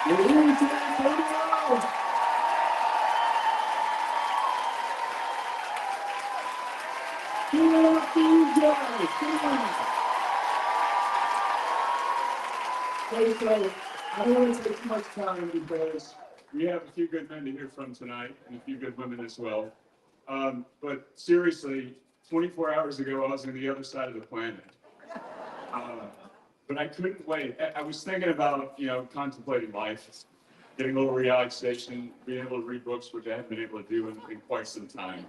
You're here today, Antonio. Give it up for you guys. Come on. Okay, so I don't want to take too much time because we have a few good men to hear from tonight and a few good women as well. But seriously, 24 hours ago, I was on the other side of the planet. But I couldn't wait. I was thinking about, contemplating life, getting a little reality station, being able to read books, which I haven't been able to do in quite some time.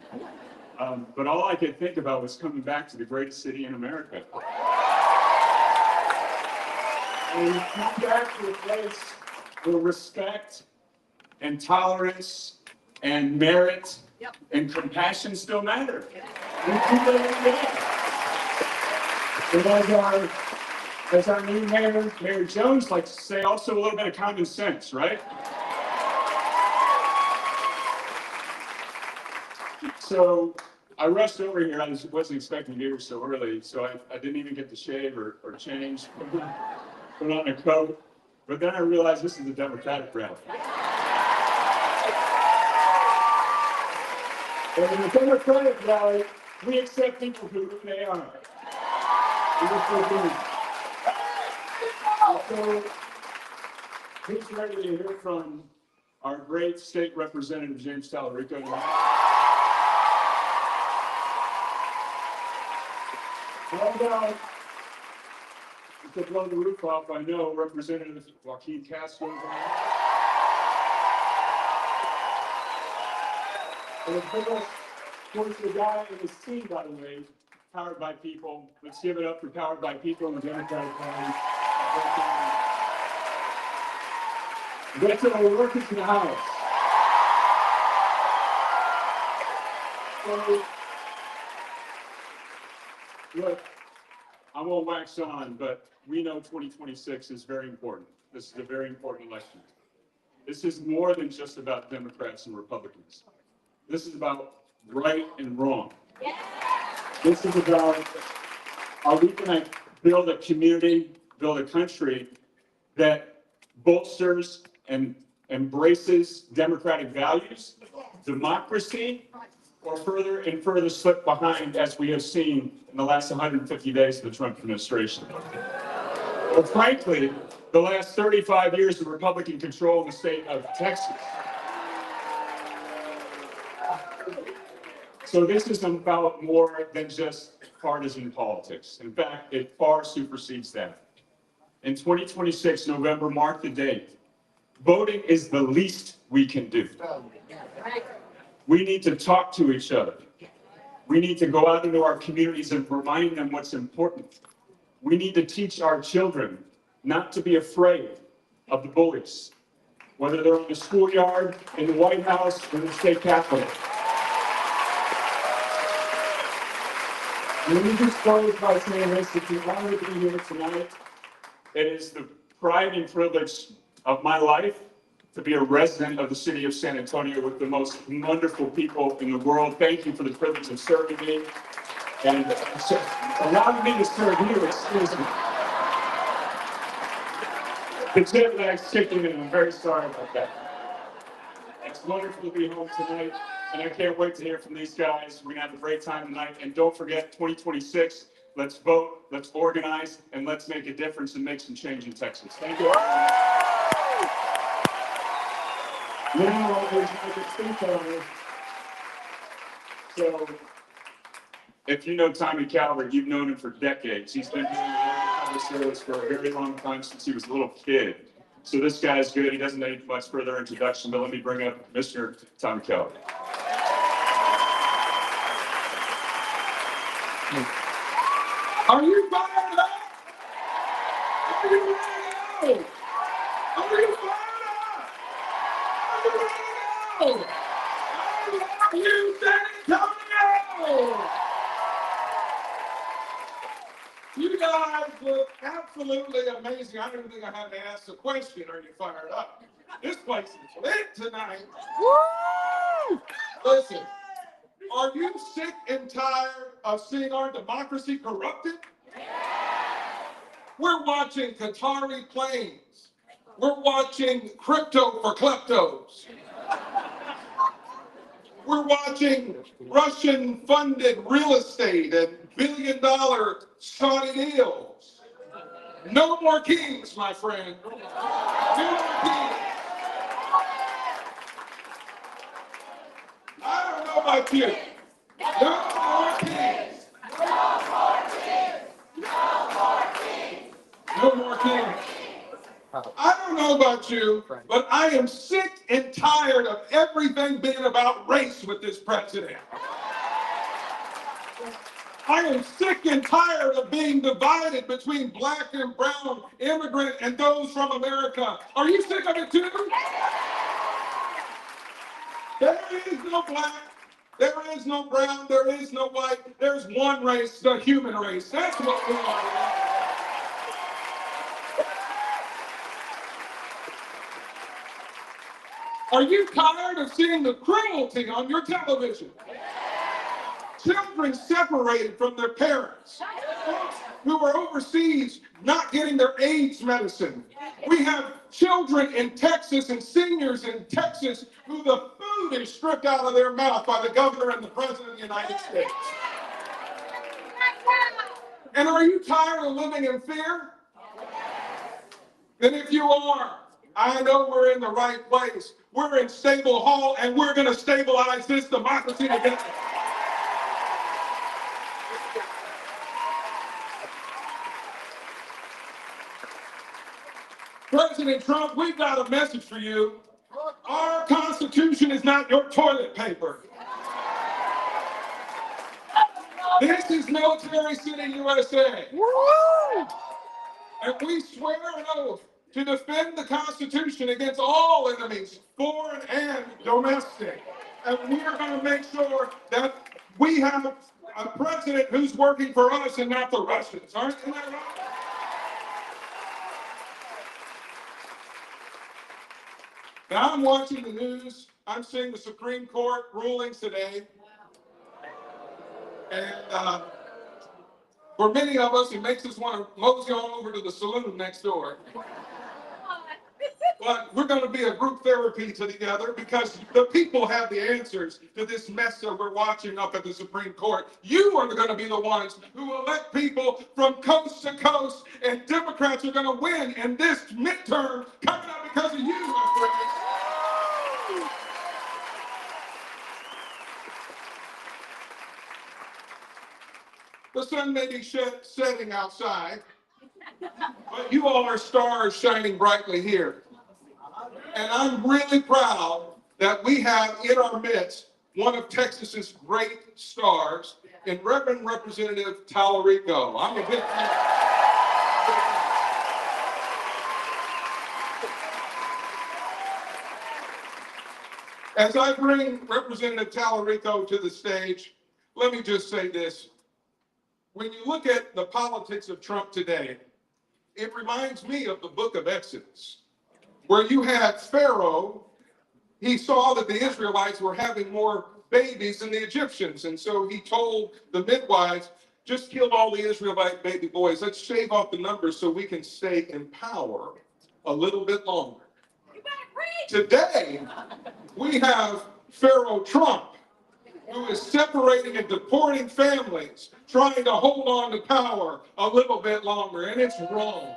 But all I could think about was coming back to the greatest city in America. And come back to a place where respect and tolerance and merit and compassion still matter. We do that every day. And as our new Mayor Jones likes to say, also a little bit of common sense, right? So I rushed over here. I wasn't expecting to be here so early, so I didn't even get to shave or change, put on a coat. But then I realized this is a Democratic rally. And in a Democratic rally, we accept people for who they are. So, who's ready to hear from our great state representative, James Talarico? And to blow the roof off, I know Representative Joaquin Castro James. And of course, the guy and his team, by the way, Powered by People. Let's give it up for Powered by People in the Democratic Party. That's our workers in the House. So, look, I won't wax on, but we know 2026 is very important. This is a very important election. This is more than just about Democrats and Republicans. This is about right and wrong. This is about, are we going to build a community, build a country that bolsters and embraces democratic values, democracy, or further slip behind, as we have seen in the last 150 days of the Trump administration? Well, frankly, the last 35 years of Republican control in the state of Texas. So this is about more than just partisan politics. In fact, it far supersedes that. In 2026, November, mark the date. Voting is the least we can do. We need to talk to each other. We need to go out into our communities and remind them what's important. We need to teach our children not to be afraid of the bullies, whether they're in the schoolyard, in the White House, or in the state capitol. And let me just close by saying this: if you're honored to be here tonight, it is the pride and privilege of my life to be a resident of the city of San Antonio with the most wonderful people in the world. Thank you for the privilege of serving me and allowing me to serve you. Excuse me. The jet lag's kicking in. I'm very sorry about that. It's wonderful to be home tonight, and I can't wait to hear from these guys. We're gonna have a great time tonight, and don't forget 2026. Let's vote, let's organize, and let's make a difference and make some change in Texas. Thank you. Now, there's my speech on it. So, if you know Tommy Calvert, you've known him for decades. He's been doing public service for a very long time, since he was a little kid. So this guy's good. He doesn't need much further introduction, but let me bring up Mr. Tommy Calvert. Are you fired up? Are you ready to go? Are you fired up? Are you ready to go? I love you, San Antonio! You guys look absolutely amazing. I don't even think I had to ask the question, are you fired up? This place is lit tonight. Woo! Listen, are you sick and tired of seeing our democracy corrupted? We're watching Qatari planes We're watching crypto for kleptos. We're watching Russian-funded real estate and billion-dollar Saudi deals. No more kings, my friend. No more kings. I don't know about you. No more kings. No more kings. I don't know about you, but I am sick and tired of everything being about race with this president. I am sick and tired of being divided between black and brown, immigrant and those from America. Are you sick of it too? There is no black, there is no brown, there is no white. There's one race, the human race. That's what we are. Are you tired of seeing the cruelty on your television? Children separated from their parents. Folks who are overseas not getting their AIDS medicine. We have children in Texas and seniors in Texas who the food is stripped out of their mouth by the governor and the president of the United States. And are you tired of living in fear? Then if you are, I know we're in the right place. We're in stable hall and we're going to stabilize this democracy together. President Trump, we've got a message for you. Our Constitution is not your toilet paper. This is Military City, USA. And we swear an oath to defend the Constitution against all enemies, foreign and domestic. And we are going to make sure that we have a president who's working for us and not the Russians. Aren't you right? Now I'm watching the news. I'm seeing the Supreme Court rulings today. And for many of us, it makes us want to mosey on over to the saloon next door. But we're going to be a group therapy together because the people have the answers to this mess that we're watching up at the Supreme Court. You are going to be the ones who elect people from coast to coast, and Democrats are going to win in this midterm coming up because of you, my friends. The sun may be setting outside, but you all are stars shining brightly here. And I'm really proud that we have in our midst one of Texas's great stars in Representative Talarico. I'm a big fan. As I bring Representative Talarico to the stage, let me just say this. When you look at the politics of Trump today, it reminds me of the book of Exodus, where you had Pharaoh. He saw that the Israelites were having more babies than the Egyptians. And so he told the midwives, just kill all the Israelite baby boys. Let's shave off the numbers so we can stay in power a little bit longer. Today, we have Pharaoh Trump, who is separating and deporting families, trying to hold on to power a little bit longer, and it's wrong.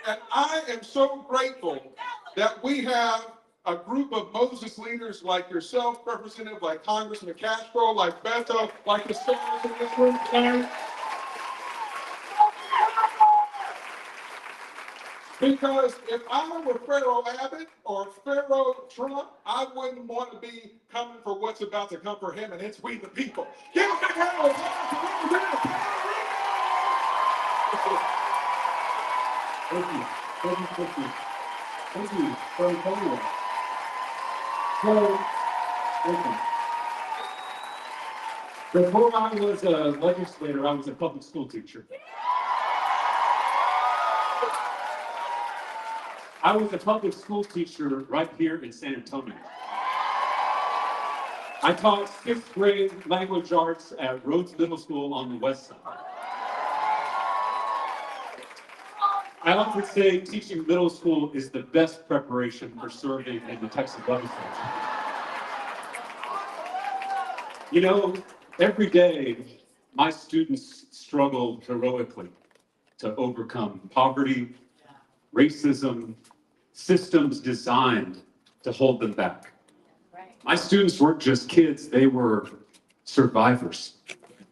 And I am so grateful that we have a group of Moses leaders like yourself, Representative, like Congressman Castro, like Beto, like the stars in this room tonight. Because if I were Pharaoh Abbott or Pharaoh Trump, I wouldn't want to be coming for what's about to come for him, and it's we the people. Give a big round of applause to Representative Talarico. Thank you. Thank you. Thank you. Thank you for coming here. So, thank you. Before I was a legislator, I was a public school teacher. I was a public school teacher right here in San Antonio. I taught 6th grade language arts at Rhodes Middle School on the west side. I often say teaching middle school is the best preparation for serving in the Texas legislature. You know, every day, my students struggle heroically to overcome poverty, racism, systems designed to hold them back. My students weren't just kids, they were survivors,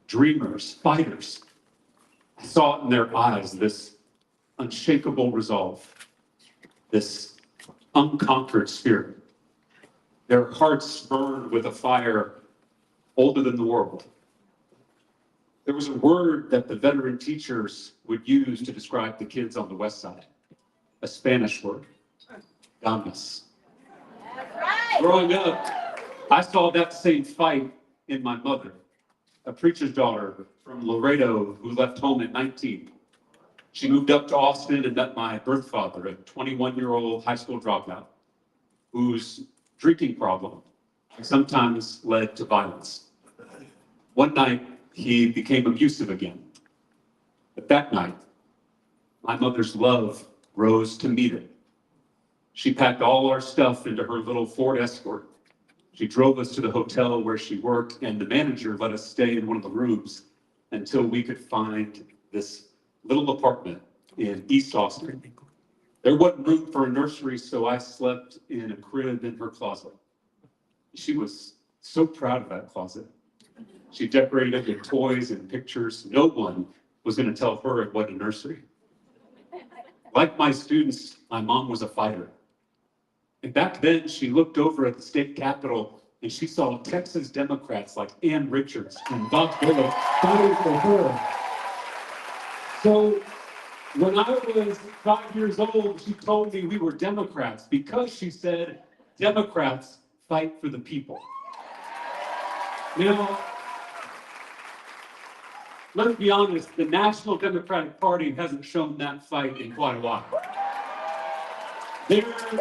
dreamers, fighters. I saw it in their eyes, this unshakable resolve, this unconquered spirit. Their hearts burned with a fire older than the world. There was a word that the veteran teachers would use to describe the kids on the West Side, a Spanish word, ganas. Growing up, I saw that same fight in my mother, a preacher's daughter from Laredo who left home at 19. She moved up to Austin and met my birth father, a 21-year-old high school dropout, whose drinking problem sometimes led to violence. One night, he became abusive again. But that night, my mother's love rose to meet it. She packed all our stuff into her little Ford Escort. She drove us to the hotel where she worked, and the manager let us stay in one of the rooms until we could find this little apartment in East Austin. There wasn't room for a nursery, so I slept in a crib in her closet. She was so proud of that closet. She decorated it with toys and pictures. No one was going to tell her it wasn't a nursery. Like my students, my mom was a fighter. And back then, she looked over at the state capitol and she saw Texas Democrats like Ann Richards and Bob Bullock fighting for her. So when I was 5 years old, she told me we were Democrats because she said, Democrats fight for the people. Now, let's be honest, the National Democratic Party hasn't shown that fight in quite a while. They're too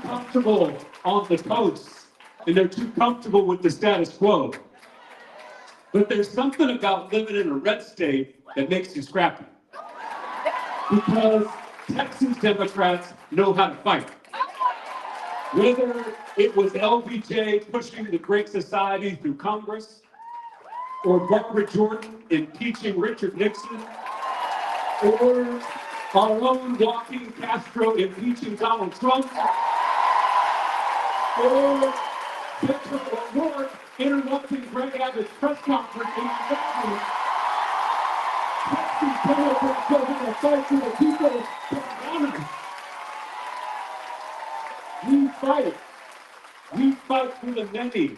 comfortable on the coast, and they're too comfortable with the status quo. But there's something about living in a red state that makes you scrappy. Because Texas Democrats know how to fight. Whether it was LBJ pushing the Great Society through Congress, or Barbara Jordan impeaching Richard Nixon, or our own Joaquin Castro impeaching Donald Trump, or Victor O'Rourke interrupting Greg Abbott's press conference in Texas. Texas Democrats are going to fight for the people for honor. We fight. We fight for the many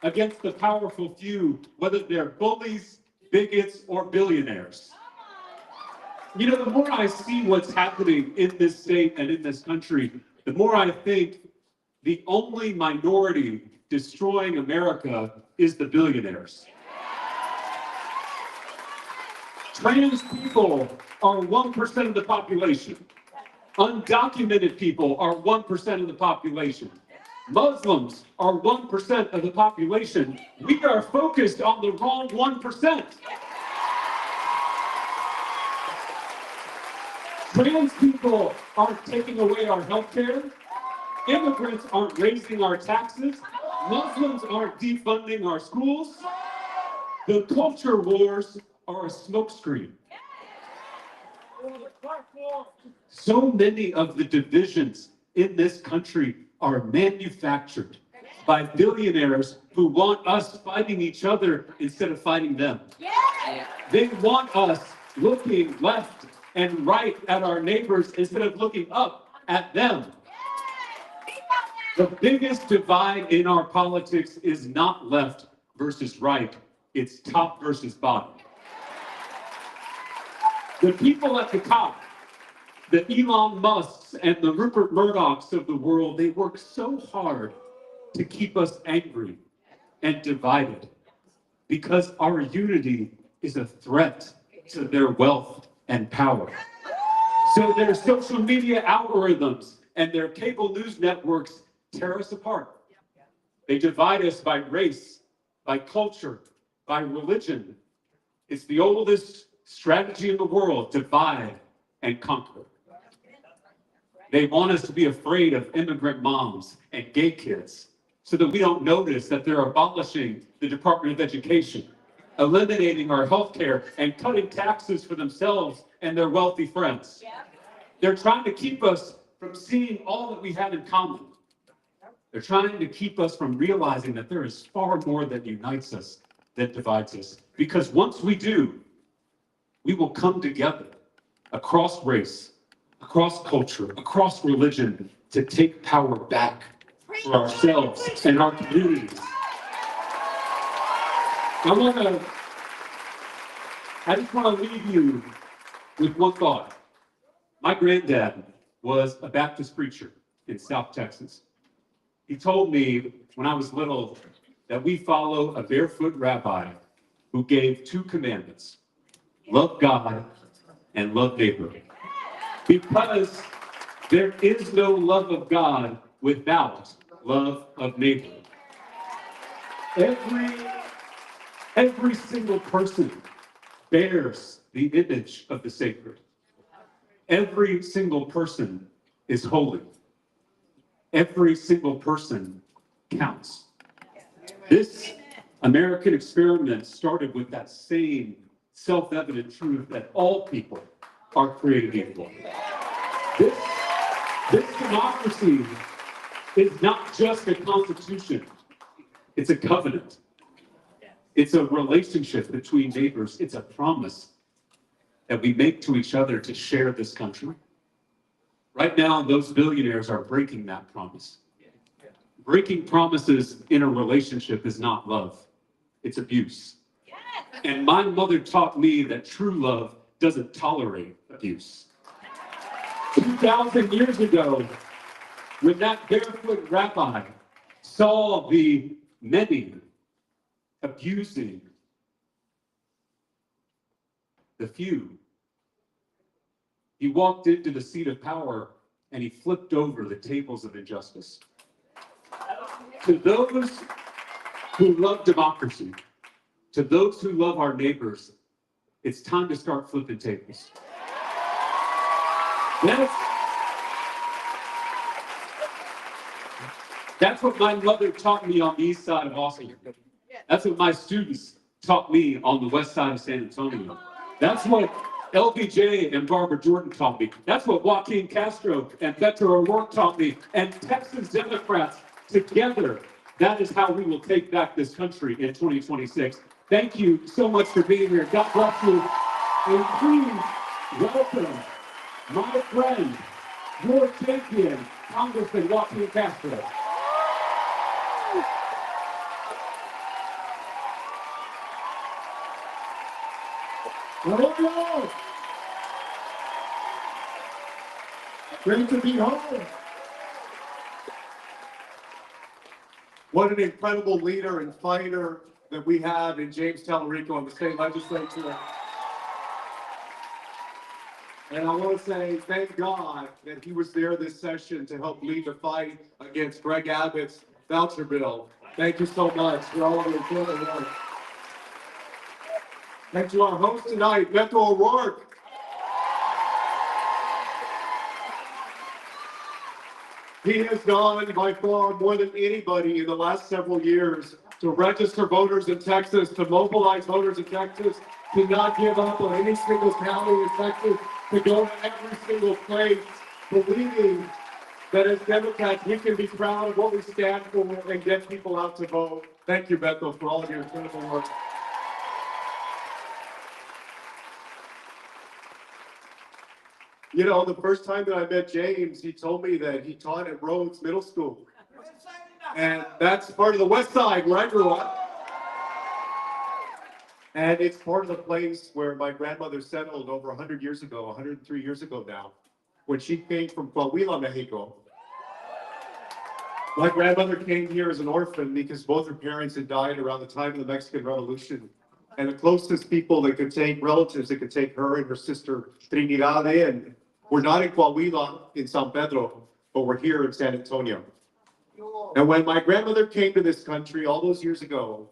against the powerful few, whether they're bullies, bigots, or billionaires. You know, the more I see what's happening in this state and in this country, the more I think the only minority destroying America is the billionaires. Trans people are 1% of the population. Undocumented people are 1% of the population. Muslims are 1% of the population. We are focused on the wrong 1%. Trans people aren't taking away our health care. Immigrants aren't raising our taxes. Muslims aren't defunding our schools. The culture wars are a smokescreen. So many of the divisions in this country are manufactured by billionaires who want us fighting each other instead of fighting them. They want us looking left and right at our neighbors instead of looking up at them. The biggest divide in our politics is not left versus right, it's top versus bottom. The people at the top, the Elon Musks and the Rupert Murdochs of the world, they work so hard to keep us angry and divided because our unity is a threat to their wealth and power. So their social media algorithms and their cable news networks tear us apart. They divide us by race, by culture, by religion. It's the oldest strategy in the world, divide and conquer. They want us to be afraid of immigrant moms and gay kids so that we don't notice that they're abolishing the Department of Education, eliminating our health care, and cutting taxes for themselves and their wealthy friends. They're trying to keep us from seeing all that we have in common. They're trying to keep us from realizing that there is far more that unites us than divides us. Because once we do, we will come together across race, across culture, across religion to take power back for ourselves and our communities. I just want to leave you with one thought. My granddad was a Baptist preacher in South Texas. He told me when I was little that we follow a barefoot rabbi who gave 2 commandments: love God and love neighbor. Because there is no love of God without love of neighbor. Every single person bears the image of the sacred. Every single person is holy. Every single person counts. This American experiment started with that same self-evident truth that all people are created equal. This democracy is not just a constitution, it's a covenant. It's a relationship between neighbors. It's a promise that we make to each other to share this country. Right now, those billionaires are breaking that promise. Breaking promises in a relationship is not love, it's abuse. And my mother taught me that true love doesn't tolerate abuse. 2,000 years ago, when that barefoot rabbi saw the many abusing the few, he walked into the seat of power and he flipped over the tables of injustice. To those who love democracy, to those who love our neighbors, it's time to start flipping tables. That's what my mother taught me on the east side of Austin. That's what my students taught me on the west side of San Antonio. That's what LBJ and Barbara Jordan taught me. That's what Joaquin Castro and Beto O'Rourke taught me. And Texas Democrats together, that is how we will take back this country in 2026. Thank you so much for being here. God bless you. And please welcome my friend, your champion, Congressman Joaquin Castro. Hello. Great to be home. What an incredible leader and fighter that we have in James Talarico in the state legislature. And I want to say thank God that he was there this session to help lead the fight against Greg Abbott's voucher bill. Thank you so much for all of your important work. And to our host tonight, Beto O'Rourke. He has done by far more than anybody in the last several years to register voters in Texas, to mobilize voters in Texas, to not give up on any single county in Texas, to go to every single place, believing that as Democrats, we can be proud of what we stand for and get people out to vote. Thank you, Beto, for all of your incredible work. You know, the first time that I met James, he told me that he taught at Rhodes Middle School. And that's part of the West Side where I grew up. And it's part of the place where my grandmother settled over 100 years ago, 103 years ago now, when she came from Coahuila, Mexico. My grandmother came here as an orphan because both her parents had died around the time of the Mexican Revolution. And the closest people that could take, relatives that could take her and her sister Trinidad in, were not in Coahuila, in San Pedro, but we're here in San Antonio. And when my grandmother came to this country all those years ago,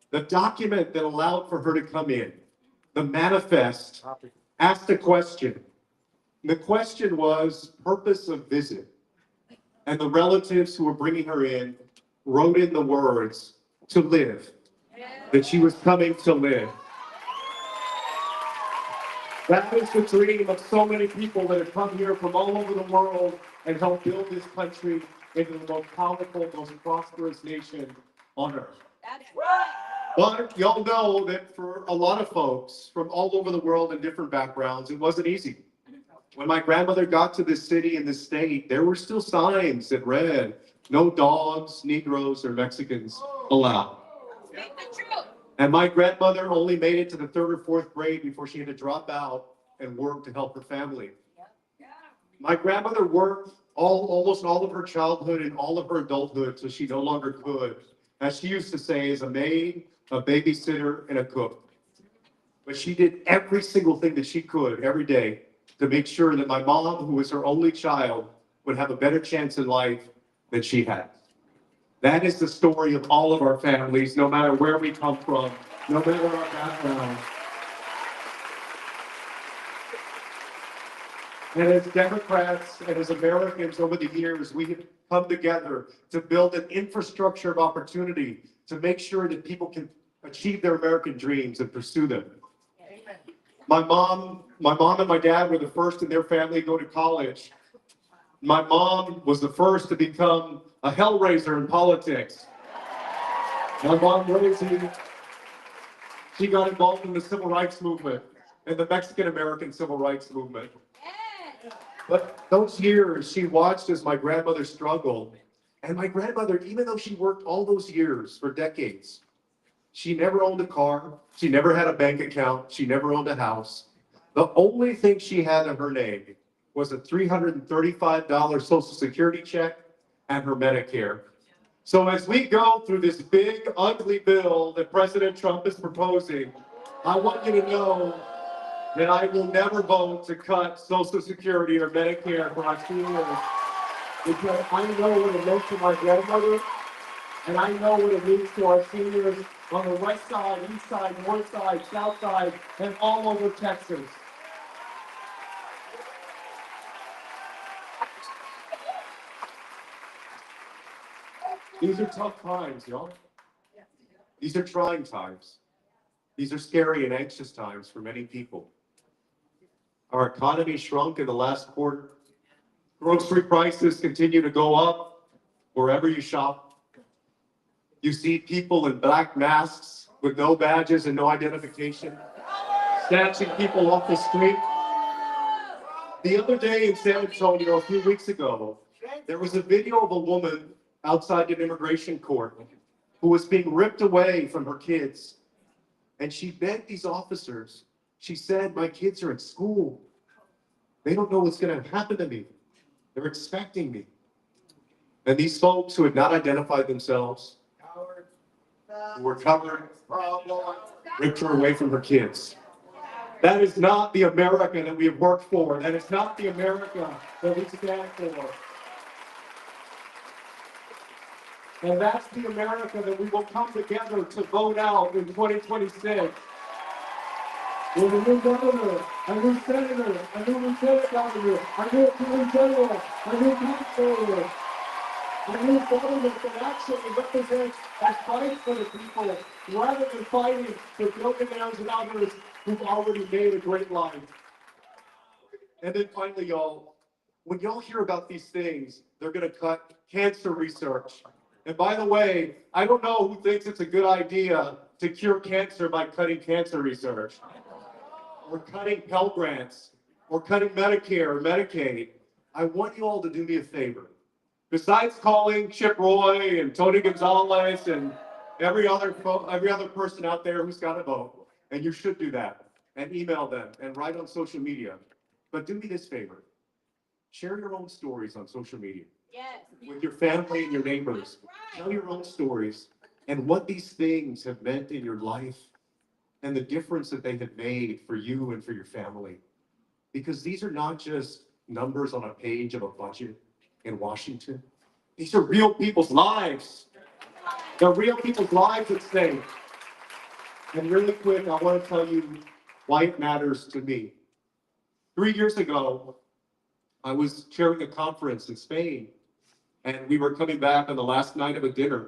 the document that allowed for her to come in, the manifest, asked a question: The question was purpose of visit. And the relatives who were bringing her in wrote in the words, to live, that she was coming to live. That is the dream of so many people that have come here from all over the world and helped build this country into the most powerful, most prosperous nation on earth. That's right. But y'all know that for a lot of folks from all over the world and different backgrounds, it wasn't easy. When my grandmother got to this city and this state, there were still signs that read, no dogs, Negroes, or Mexicans allowed. Speak the truth. And my grandmother only made it to the 3rd or 4th grade before she had to drop out and work to help her family. My grandmother worked almost all of her childhood and all of her adulthood so she no longer could, as she used to say, as a maid, a babysitter, and a cook. But she did every single thing that she could every day to make sure that my mom, who was her only child, would have a better chance in life than she had. That is the story of all of our families, no matter where we come from, no matter our background. And as Democrats and as Americans over the years, we have come together to build an infrastructure of opportunity to make sure that people can achieve their American dreams and pursue them. My mom and my dad were the first in their family to go to college. My mom was the first to become a hellraiser in politics. My mom raised me. She got involved in the civil rights movement and the Mexican-American civil rights movement. But those years, she watched as my grandmother struggled. And my grandmother, even though she worked all those years for decades, she never owned a car. She never had a bank account. She never owned a house. The only thing she had in her name was a $335 Social Security check and her Medicare. So as we go through this big, ugly bill that President Trump is proposing, I want you to know that I will never vote to cut Social Security or Medicare for our seniors, because I know what it meant to my grandmother, and I know what it means to our seniors on the west side, east side, north side, south side, and all over Texas. These are tough times, y'all. These are trying times. These are scary and anxious times for many people. Our economy shrunk in the last quarter. Grocery prices continue to go up wherever you shop. You see people in black masks with no badges and no identification, snatching people off the street. The other day in San Antonio, a few weeks ago, there was a video of a woman outside an immigration court who was being ripped away from her kids. And she begged these officers, she said, my kids are at school. They don't know what's going to happen to me. They're expecting me. And these folks who had not identified themselves, who were covered, ripped her away from her kids. That is not the America that we have worked for. That is not the America that we stand for. And that's the America that we will come together to vote out in 2026. With a new governor, a new senator, a new lieutenant governor, a new attorney general, a new comptroller, a new government that actually represents and fights for the people, rather than fighting for billionaires and others who've already made a great life. And then finally, y'all, when y'all hear about these things, they're going to cut cancer research. And by the way, I don't know who thinks it's a good idea to cure cancer by cutting cancer research, or cutting Pell Grants, or cutting Medicare or Medicaid. I want you all to do me a favor. Besides calling Chip Roy and Tony Gonzalez and every other person out there who's got a vote, and you should do that, and email them and write on social media. But do me this favor. Share your own stories on social media. Yes. With your family and your neighbors. Tell your own stories and what these things have meant in your life and the difference that they have made for you and for your family. Because these are not just numbers on a page of a budget in Washington. These are real people's lives. They're real people's lives at stake. And really quick, I want to tell you why it matters to me. 3 years ago, I was chairing a conference in Spain, and we were coming back on the last night of a dinner,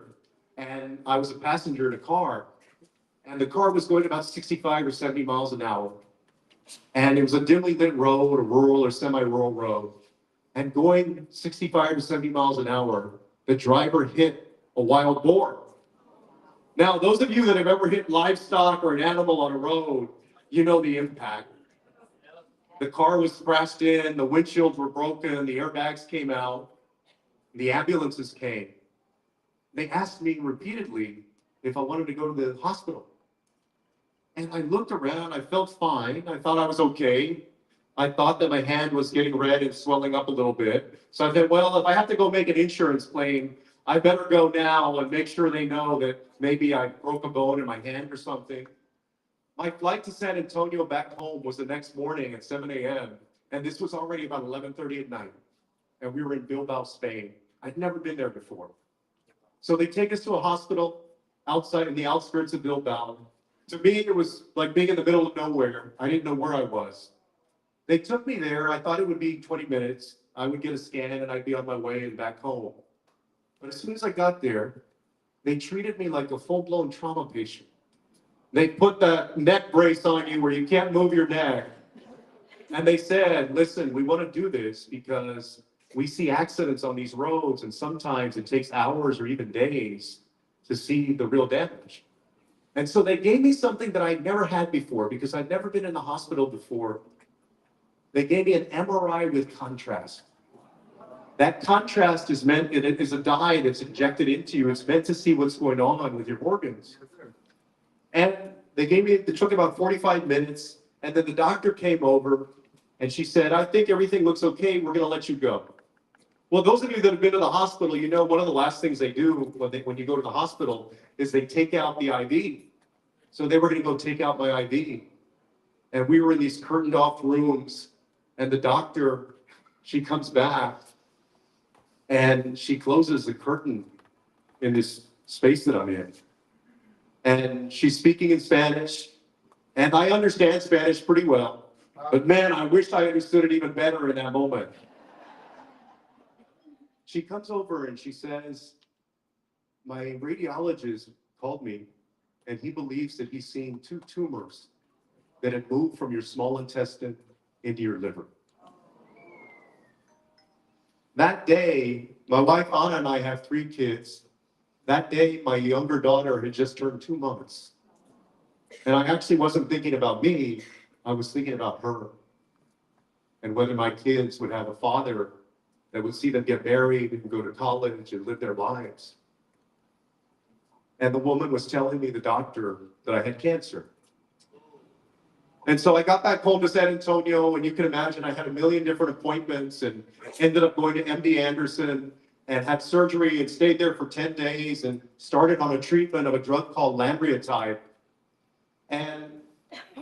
and I was a passenger in a car, and the car was going about 65 or 70 miles an hour. And it was a dimly lit road, a rural or semi-rural road. And going 65 to 70 miles an hour, the driver hit a wild boar. Now, those of you that have ever hit livestock or an animal on a road, you know the impact. The car was crashed in, the windshields were broken, the airbags came out, the ambulances came. They asked me repeatedly if I wanted to go to the hospital. And I looked around, I felt fine, I thought I was okay. I thought that my hand was getting red and swelling up a little bit. So I said, well, if I have to go make an insurance claim, I better go now and make sure they know that maybe I broke a bone in my hand or something. My flight to San Antonio back home was the next morning at 7 a.m. And this was already about 11:30 at night. And we were in Bilbao, Spain. I'd never been there before. So they take us to a hospital outside in the outskirts of Bilbao. To me, it was like being in the middle of nowhere. I didn't know where I was. They took me there. I thought it would be 20 minutes. I would get a scan and I'd be on my way and back home. But as soon as I got there, they treated me like a full-blown trauma patient. They put the neck brace on you where you can't move your neck. And they said, listen, we want to do this because we see accidents on these roads and sometimes it takes hours or even days to see the real damage. And so they gave me something that I'd never had before because I'd never been in the hospital before. They gave me an MRI with contrast. That contrast is meant, it is a dye that's injected into you. It's meant to see what's going on with your organs. And it took about 45 minutes. And then the doctor came over and she said, I think everything looks okay. We're going to let you go. Well, those of you that have been to the hospital, you know one of the last things they do when you go to the hospital is they take out the IV. So they were going to go take out my IV. And we were in these curtained off rooms. And the doctor, she comes back and she closes the curtain in this space that I'm in. And she's speaking in Spanish. And I understand Spanish pretty well. But man, I wish I understood it even better in that moment. She comes over and she says, my radiologist called me and he believes that he's seen 2 tumors that had moved from your small intestine into your liver. That day, my wife Anna and I have 3 kids. That day, my younger daughter had just turned 2 months. And I actually wasn't thinking about me, I was thinking about her. And whether my kids would have a father that would see them get married and go to college and live their lives. And the woman was telling me, the doctor, that I had cancer. And so I got back home to San Antonio, and you can imagine I had a million different appointments and ended up going to MD Anderson and had surgery and stayed there for 10 days and started on a treatment of a drug called lanreotide. And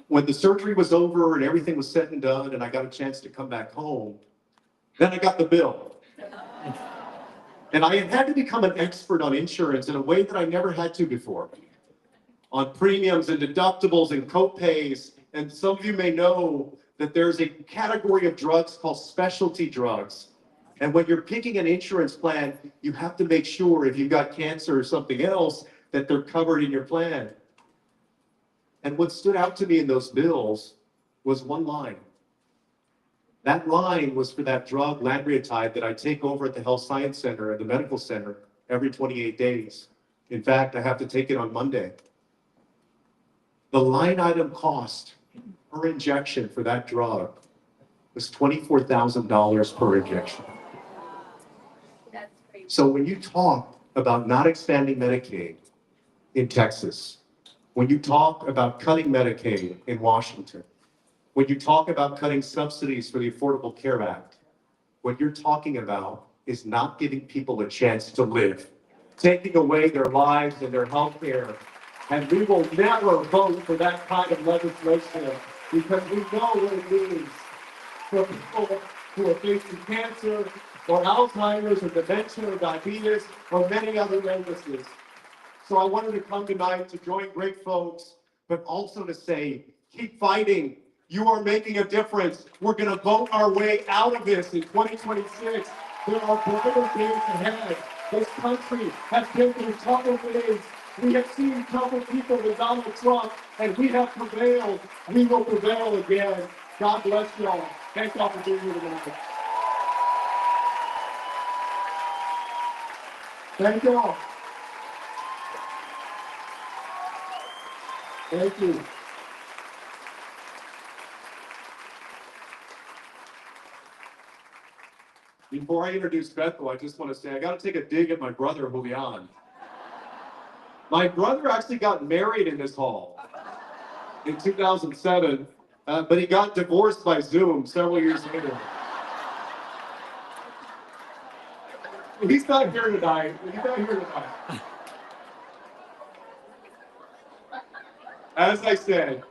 when the surgery was over and everything was said and done and I got a chance to come back home, then I got the bill. And I had to become an expert on insurance in a way that I never had to before. On premiums and deductibles and co-pays. And some of you may know that there's a category of drugs called specialty drugs. And when you're picking an insurance plan, you have to make sure if you've got cancer or something else that they're covered in your plan. And what stood out to me in those bills was one line. That line was for that drug, lanreotide, that I take over at the Health Science Center and the Medical Center every 28 days. In fact, I have to take it on Monday. The line item cost per injection for that drug was $24,000 per injection. That's crazy. So when you talk about not expanding Medicaid in Texas, when you talk about cutting Medicaid in Washington, when you talk about cutting subsidies for the Affordable Care Act, what you're talking about is not giving people a chance to live, taking away their lives and their health care. And we will never vote for that kind of legislation because we know what it means for people who are facing cancer or Alzheimer's or dementia or diabetes or many other illnesses. So I wanted to come tonight to join great folks, but also to say, keep fighting You are making a difference. We're going to vote our way out of this in 2026. There are brighter days ahead. This country has been through tougher days. We have seen tougher people than Donald Trump, and we have prevailed. We will prevail again. God bless you all. Thank y'all for being here tonight. Thank you all. Thank you. Before I introduce Bethel, I just want to say I got to take a dig at my brother, Julian. My brother actually got married in this hall in 2007, but he got divorced by Zoom several years later. He's not here tonight. He's not here tonight. As I said,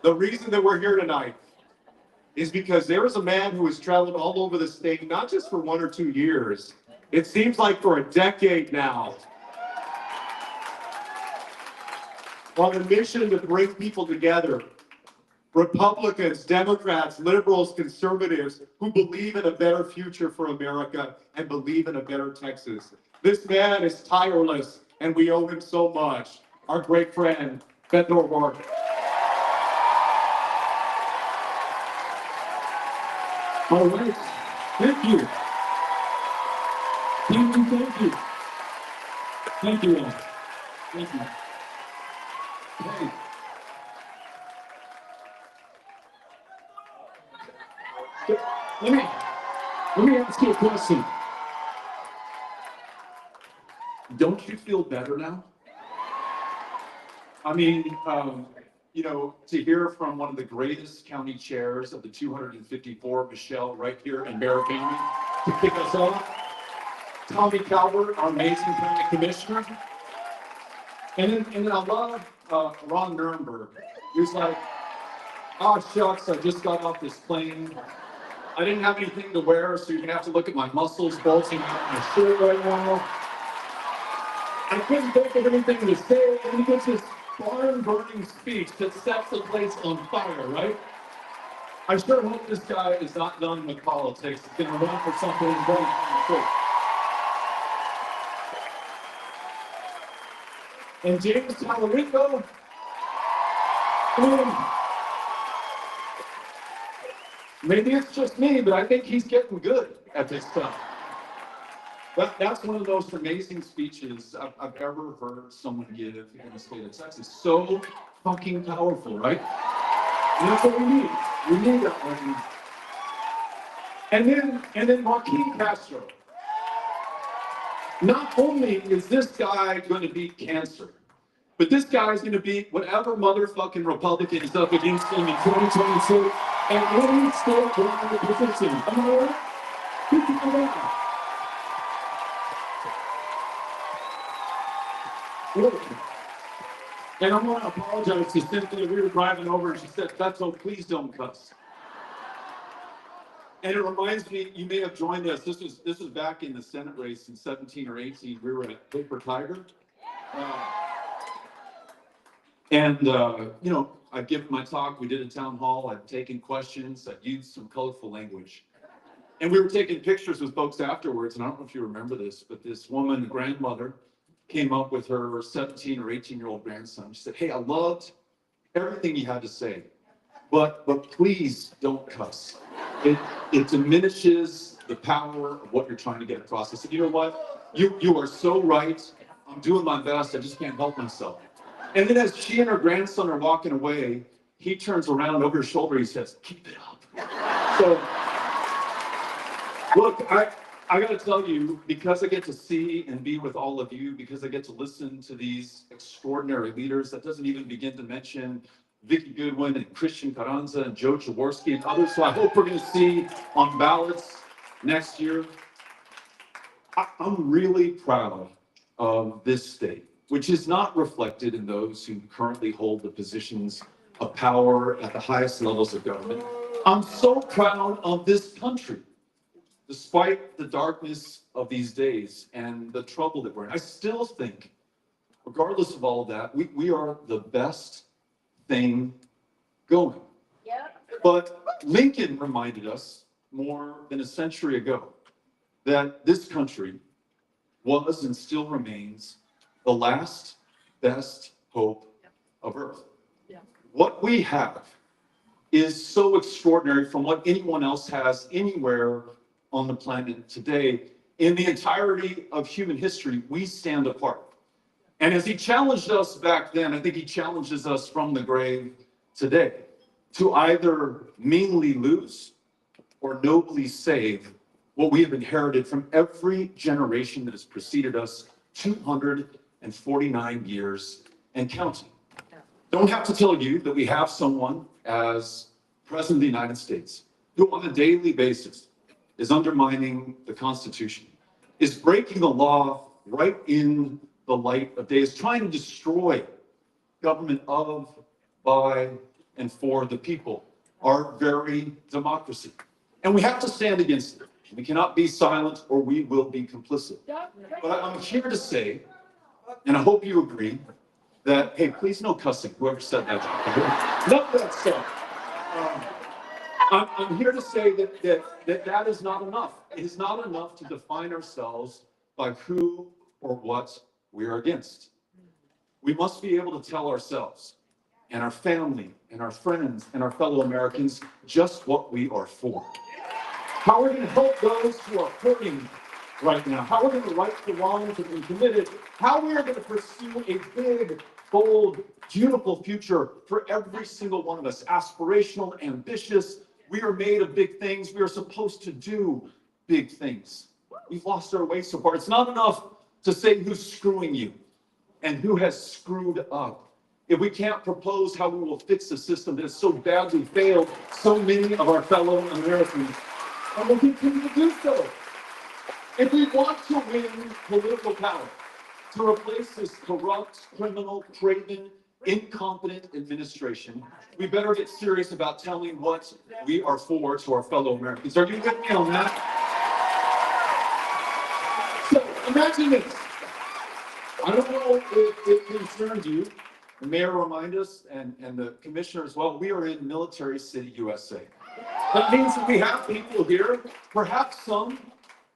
the reason that we're here tonight is because there is a man who has traveled all over the state, not just for 1 or 2 years. It seems like for a decade now, on a mission to bring people together. Republicans, Democrats, liberals, conservatives who believe in a better future for America and believe in a better Texas. This man is tireless, and we owe him so much. Our great friend, Beto O'Rourke. All right. Thank you. Thank you. Thank you. Thank you all. Thank you. Hey. Let me ask you a question. Don't you feel better now? I mean, you know, to hear from one of the greatest county chairs of the 254, Michelle, right here in Bear County, to kick us off, Tommy Calvert, our amazing county commissioner. And then I love Ron Nuremberg, who's like, oh shucks, I just got off this plane. I didn't have anything to wear, so you're gonna have to look at my muscles bulging out my shirt right now. I couldn't think of anything to say, and he gives this barn-burning speech that sets the place on fire, right? I sure hope this guy is not done with politics. He's gonna run for something very important. And James Talarico, maybe it's just me, but I think he's getting good at this stuff. That's one of the most amazing speeches I've ever heard someone give in the state of Texas. So fucking powerful, right? And that's what we need. We need that right now. And then Joaquin Castro. Not only is this guy going to beat cancer, but this guy's going to beat whatever motherfucking Republican is up against him in 2022 and any state blind position. Am I right? Who can do that? And I want to apologize to Cynthia. We were driving over and she said, Beto, please don't cuss. And it reminds me, you may have joined us. This was back in the Senate race in 17 or 18. We were at Paper Tiger. You know, I'd given my talk. We did a town hall. I'd taken questions. I'd used some colorful language. And we were taking pictures with folks afterwards. And I don't know if you remember this, but this woman, grandmother, came up with her 17 or 18-year-old grandson. She said, hey, I loved everything you had to say, but please don't cuss. It diminishes the power of what you're trying to get across. I said, you know what? You are so right. I'm doing my best. I just can't help myself. And then as she and her grandson are walking away, he turns around over his shoulder. He says, keep it up. So, look, I got to tell you, because I get to see and be with all of you, because I get to listen to these extraordinary leaders, that doesn't even begin to mention Vicki Goodwin and Christian Carranza and Joe Jaworski and others. So I hope we're going to see on ballots next year. I'm really proud of this state, which is not reflected in those who currently hold the positions of power at the highest levels of government. I'm so proud of this country. Despite the darkness of these days and the trouble that we're in, I still think, regardless of all of that, we are the best thing going. Yep. But Lincoln reminded us more than a century ago that this country was and still remains the last best hope of Earth. What we have is so extraordinary from what anyone else has anywhere on the planet today. In the entirety of human history, we stand apart. And as he challenged us back then, I think he challenges us from the grave today to either meanly lose or nobly save what we have inherited from every generation that has preceded us 249 years and counting. Don't have to tell you that we have someone as President of the United States who on a daily basis is undermining the Constitution, is breaking the law right in the light of day, is trying to destroy government of, by, and for the people, our very democracy. And we have to stand against it. We cannot be silent or we will be complicit. But I'm here to say, and I hope you agree, that, hey, please no cussing, whoever said that. Love that stuff. I'm here to say that is not enough. It is not enough to define ourselves by who or what we are against. We must be able to tell ourselves and our family and our friends and our fellow Americans just what we are for. How we're going to help those who are hurting right now. How we're going to right the wrongs that have been committed. How we are going to pursue a big, bold, beautiful future for every single one of us. Aspirational, ambitious. We are made of big things. We are supposed to do big things. We've lost our way so far. It's not enough to say who's screwing you and who has screwed up. If we can't propose how we will fix a system that has so badly failed so many of our fellow Americans, and we'll continue to do so. If we want to win political power, to replace this corrupt, criminal, craven, incompetent administration, we better get serious about telling what we are for to our fellow Americans. Are you with me on that? So imagine this. I don't know if it concerns you. The mayor reminded us, and the commissioner as well, we are in Military City, USA. That means that we have people here, perhaps some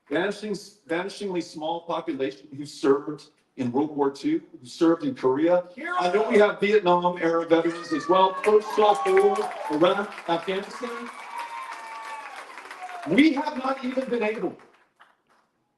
vanishingly small population who served in World War II, who served in Korea. I know we have Vietnam era veterans as well, First Gulf War, Iraq, Afghanistan. We have not even been able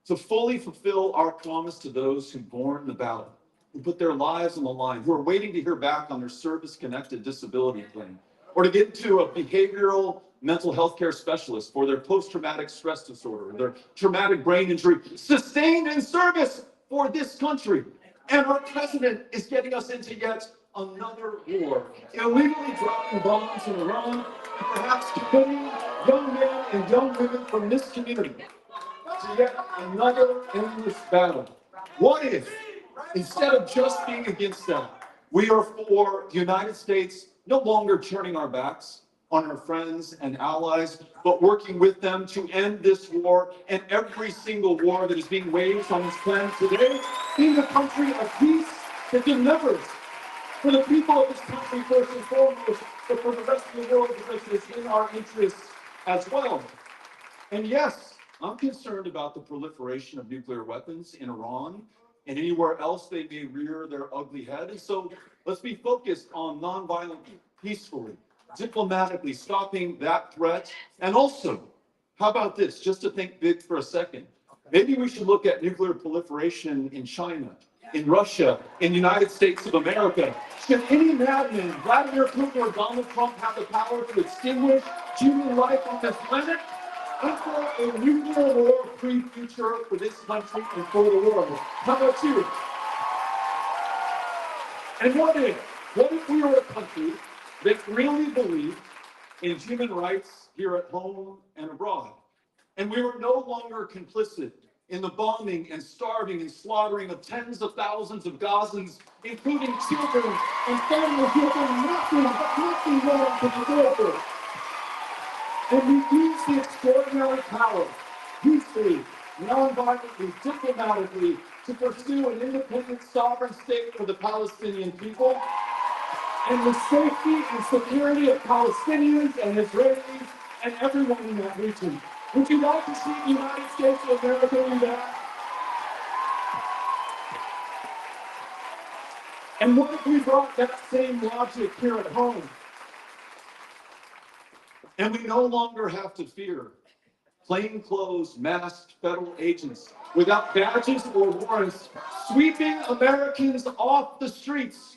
to fully fulfill our promise to those who borne the battle, who put their lives on the line, who are waiting to hear back on their service-connected disability claim, or to get to a behavioral mental health care specialist for their post-traumatic stress disorder, or their traumatic brain injury, sustained in service for this country. And our president is getting us into yet another war, illegally dropping bombs in Iran, perhaps committing young men and young women from this community to yet another endless battle. What if, instead of just being against them, we are for the United States no longer turning our backs on our friends and allies, but working with them to end this war and every single war that is being waged on this planet today, being a country of peace that delivers for the people of this country first and foremost, but for the rest of the world because it is in our interests as well. And yes, I'm concerned about the proliferation of nuclear weapons in Iran and anywhere else they may rear their ugly head. And so let's be focused on nonviolent, peacefully, diplomatically stopping that threat. And also, how about this, just to think big for a second, maybe we should look at nuclear proliferation in China, in Russia, in the United States of America. Should any madman, Vladimir Putin or Donald Trump, have the power to extinguish human life on this planet? And for a nuclear war-free future for this country and for the world. How about you? And what if we were a country that really believed in human rights here at home and abroad? And we were no longer complicit in the bombing and starving and slaughtering of tens of thousands of Gazans, including children and families who have done nothing wrong to deserve it. And we use the extraordinary power, peacefully, non-violently, diplomatically, to pursue an independent sovereign state for the Palestinian people. and the safety and security of Palestinians and Israelis and everyone in that region. Would you like to see the United States of America do that? And what if we brought that same logic here at home? And we no longer have to fear plainclothes, masked federal agents without badges or warrants sweeping Americans off the streets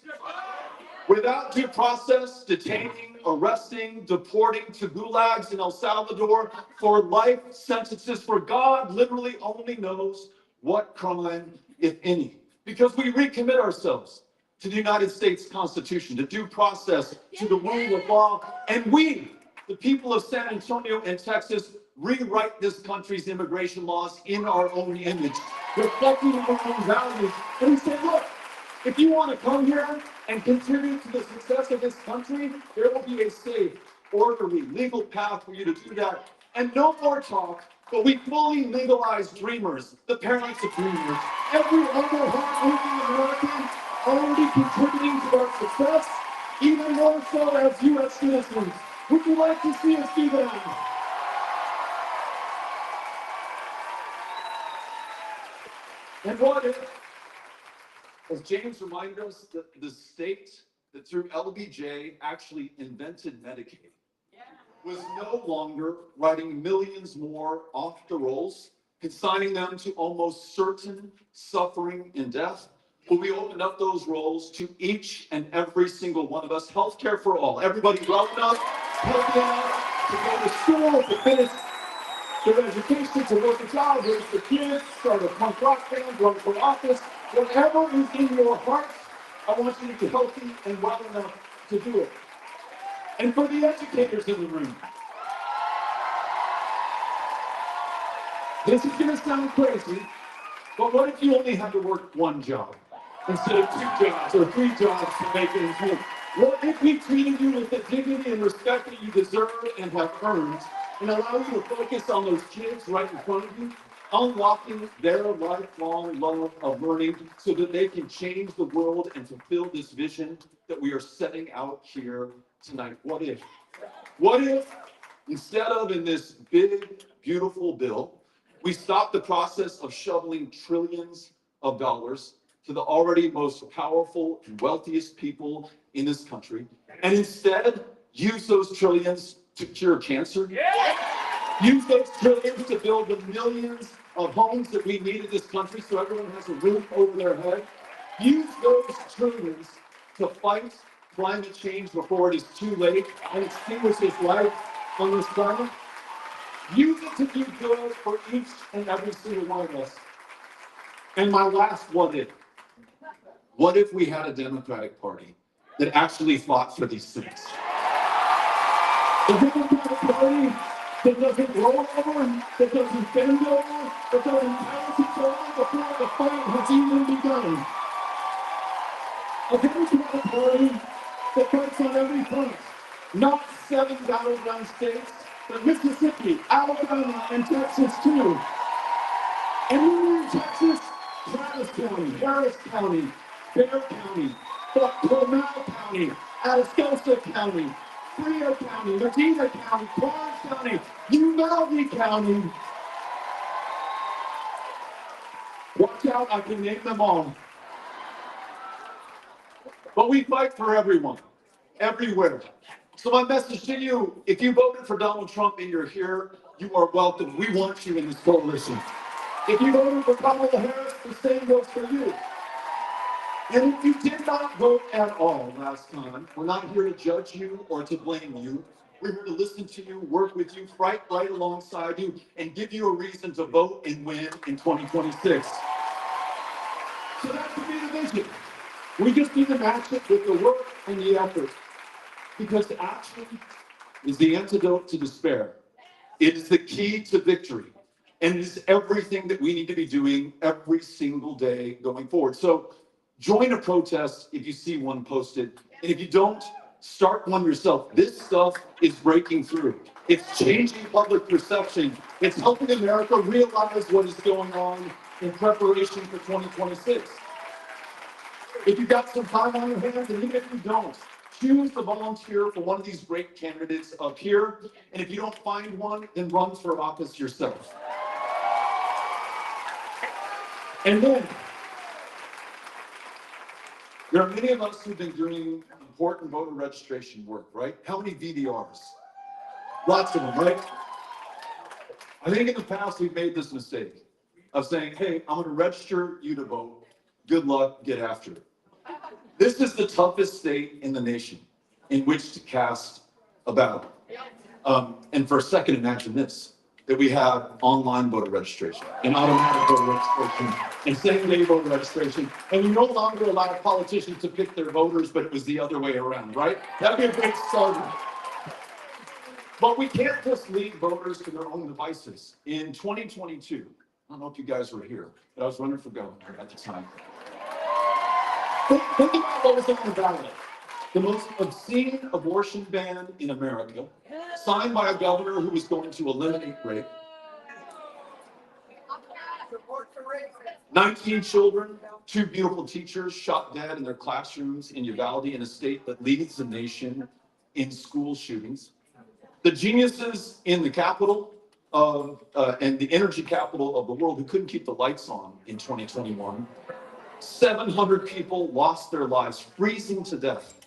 without due process, detaining, arresting, deporting to gulags in El Salvador for life sentences for God literally only knows what crime, if any. Because we recommit ourselves to the United States Constitution, to due process, to the rule of law, and we, the people of San Antonio and Texas, rewrite this country's immigration laws in our own image, reflecting our own values. And we say, look, if you want to come here and contribute to the success of this country, there will be a safe, orderly, legal path for you to do that. And no more talk, but we fully legalize dreamers, the parents of dreamers. Every other hardworking American already contributing to our success, even more so as U.S. citizens. Would you like to see us do that? And what if, as James reminded us, the state that through LBJ actually invented Medicaid was no longer writing millions more off the rolls, consigning them to almost certain suffering and death, but we opened up those rolls to each and every single one of us, healthcare for all. Everybody well enough, healthy enough to go to school, to finish their education, to work a job, raise the kids, start a punk rock band, run for office, whatever is in your heart, I want you to be healthy and well enough to do it. And for the educators in the room, this is going to sound crazy, but what if you only had to work one job instead of 2 jobs or 3 jobs to make ends meet? What if we treated you with the dignity and respect that you deserve and have earned, and allow you to focus on those kids right in front of you, unlocking their lifelong love of learning so that they can change the world and fulfill this vision that we are setting out here tonight? What if? What if, instead of in this big, beautiful bill, we stop the process of shoveling trillions of dollars to the already most powerful and wealthiest people in this country, and instead use those trillions to cure cancer? Use those trillions to build the millions of homes that we need in this country so everyone has a roof over their head? Use those trillions to fight climate change before it is too late and extinguish its life on this planet? Use it to do good for each and every single one of us. And my last what if? What if we had a Democratic Party that actually fought for these things? A Democratic Party that doesn't roll over, that doesn't bend over, that doesn't pounce each other before the fight has even begun. A Democratic Party that fights on every front, not 7 battleground states, but Mississippi, Alabama, and Texas too. And when we're in Texas, Travis County, Harris County, Bexar County, Comal County, Atascosa County, Frio County, Medina County, Clarence County, Uvalde County. Watch out, I can name them all. But we fight for everyone, everywhere. So my message to you, if you voted for Donald Trump and you're here, you are welcome. We want you in this coalition. If you voted for Kamala Harris, the same goes for you. And if you did not vote at all last time, we're not here to judge you or to blame you. We're here to listen to you, work with you, fight right alongside you, and give you a reason to vote and win in 2026. So that could be the vision. We just need to match it with the work and the effort. Because action is the antidote to despair. It is the key to victory. And it is everything that we need to be doing every single day going forward. So join a protest if you see one posted. And if you don't, start one yourself. This stuff is breaking through. It's changing public perception. It's helping America realize what is going on in preparation for 2026. If you've got some time on your hands, and even if you don't, choose to volunteer for one of these great candidates up here. And if you don't find one, then run for office yourself. And then, there are many of us who've been doing important voter registration work, right? How many VDRs? Lots of them, right? I think in the past, we've made this mistake of saying, hey, I'm gonna register you to vote. Good luck, get after it. This is the toughest state in the nation in which to cast a ballot. And for a second, imagine this, that we have online voter registration and automatic voter registration and same-day voter registration. And we no longer allow politicians to pick their voters, but it was the other way around, right? That'd be a great start. But we can't just leave voters to their own devices. In 2022, I don't know if you guys were here, but I was running for governor at the time. Think about what was on the ballot. The most obscene abortion ban in America, signed by a governor who was going to eliminate rape. 19 children, 2 beautiful teachers shot dead in their classrooms in Uvalde, in a state that leads the nation in school shootings. The geniuses in the capital and the energy capital of the world who couldn't keep the lights on in 2021. 700 people lost their lives freezing to death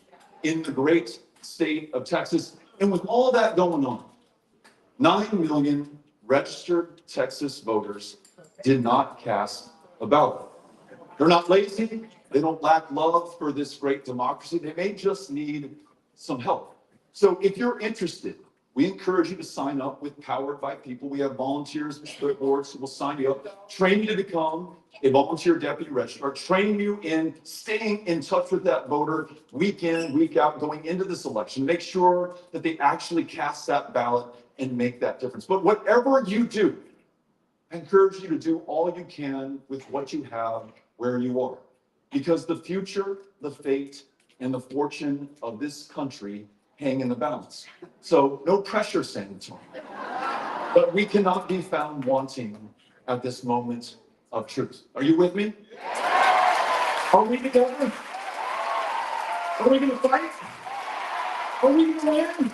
in the great state of Texas. And with all that going on, 9 million registered Texas voters did not cast a ballot. They're not lazy. They don't lack love for this great democracy. They may just need some help. So if you're interested, we encourage you to sign up with Powered by People. We have volunteers and split boards who will sign you up, train you to become a volunteer deputy registrar, train you in staying in touch with that voter week in, week out, going into this election. Make sure that they actually cast that ballot and make that difference. But whatever you do, I encourage you to do all you can with what you have where you are. Because the future, the fate, and the fortune of this country hang in the balance. So no pressure, San Antonio. But we cannot be found wanting at this moment of truth. Are you with me? Are we together? Are we going to fight? Are we going to win?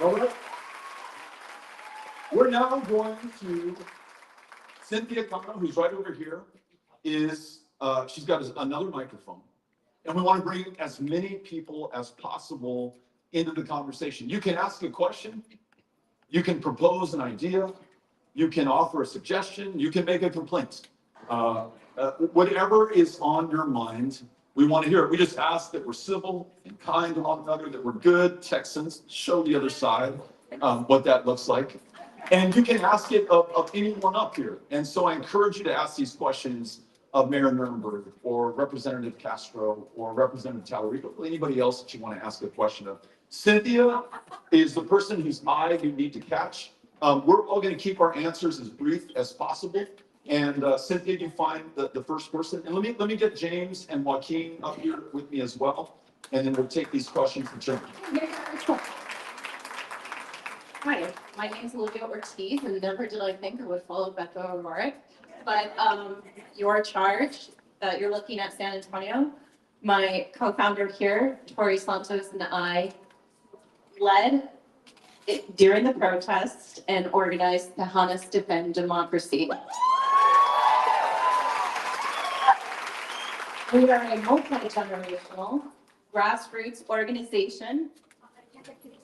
All right. We're now going to Cynthia Cano, who's right over here, she's got another microphone. And we want to bring as many people as possible into the conversation. You can ask a question, you can propose an idea, you can offer a suggestion, you can make a complaint. Whatever is on your mind, we want to hear it. We just ask that we're civil and kind to one another, that we're good Texans. Show the other side what that looks like. And you can ask it of anyone up here. And so I encourage you to ask these questions of Mayor Nuremberg or Representative Castro or Representative Talarico, or anybody else that you want to ask a question of. Cynthia is the person whose eye you need to catch. We're all going to keep our answers as brief as possible. And Cynthia, you find the first person. And let me get James and Joaquin up here with me as well. And then we'll take these questions from Jim. Hi, my name is Olivia Ortiz, and never did I think I would follow Beto O'Rourke. But your charge that you're looking at San Antonio, my co-founder here, Tori Santos, and I led it during the protest and organized the Tejanos Defend Democracy. We are a multi-generational grassroots organization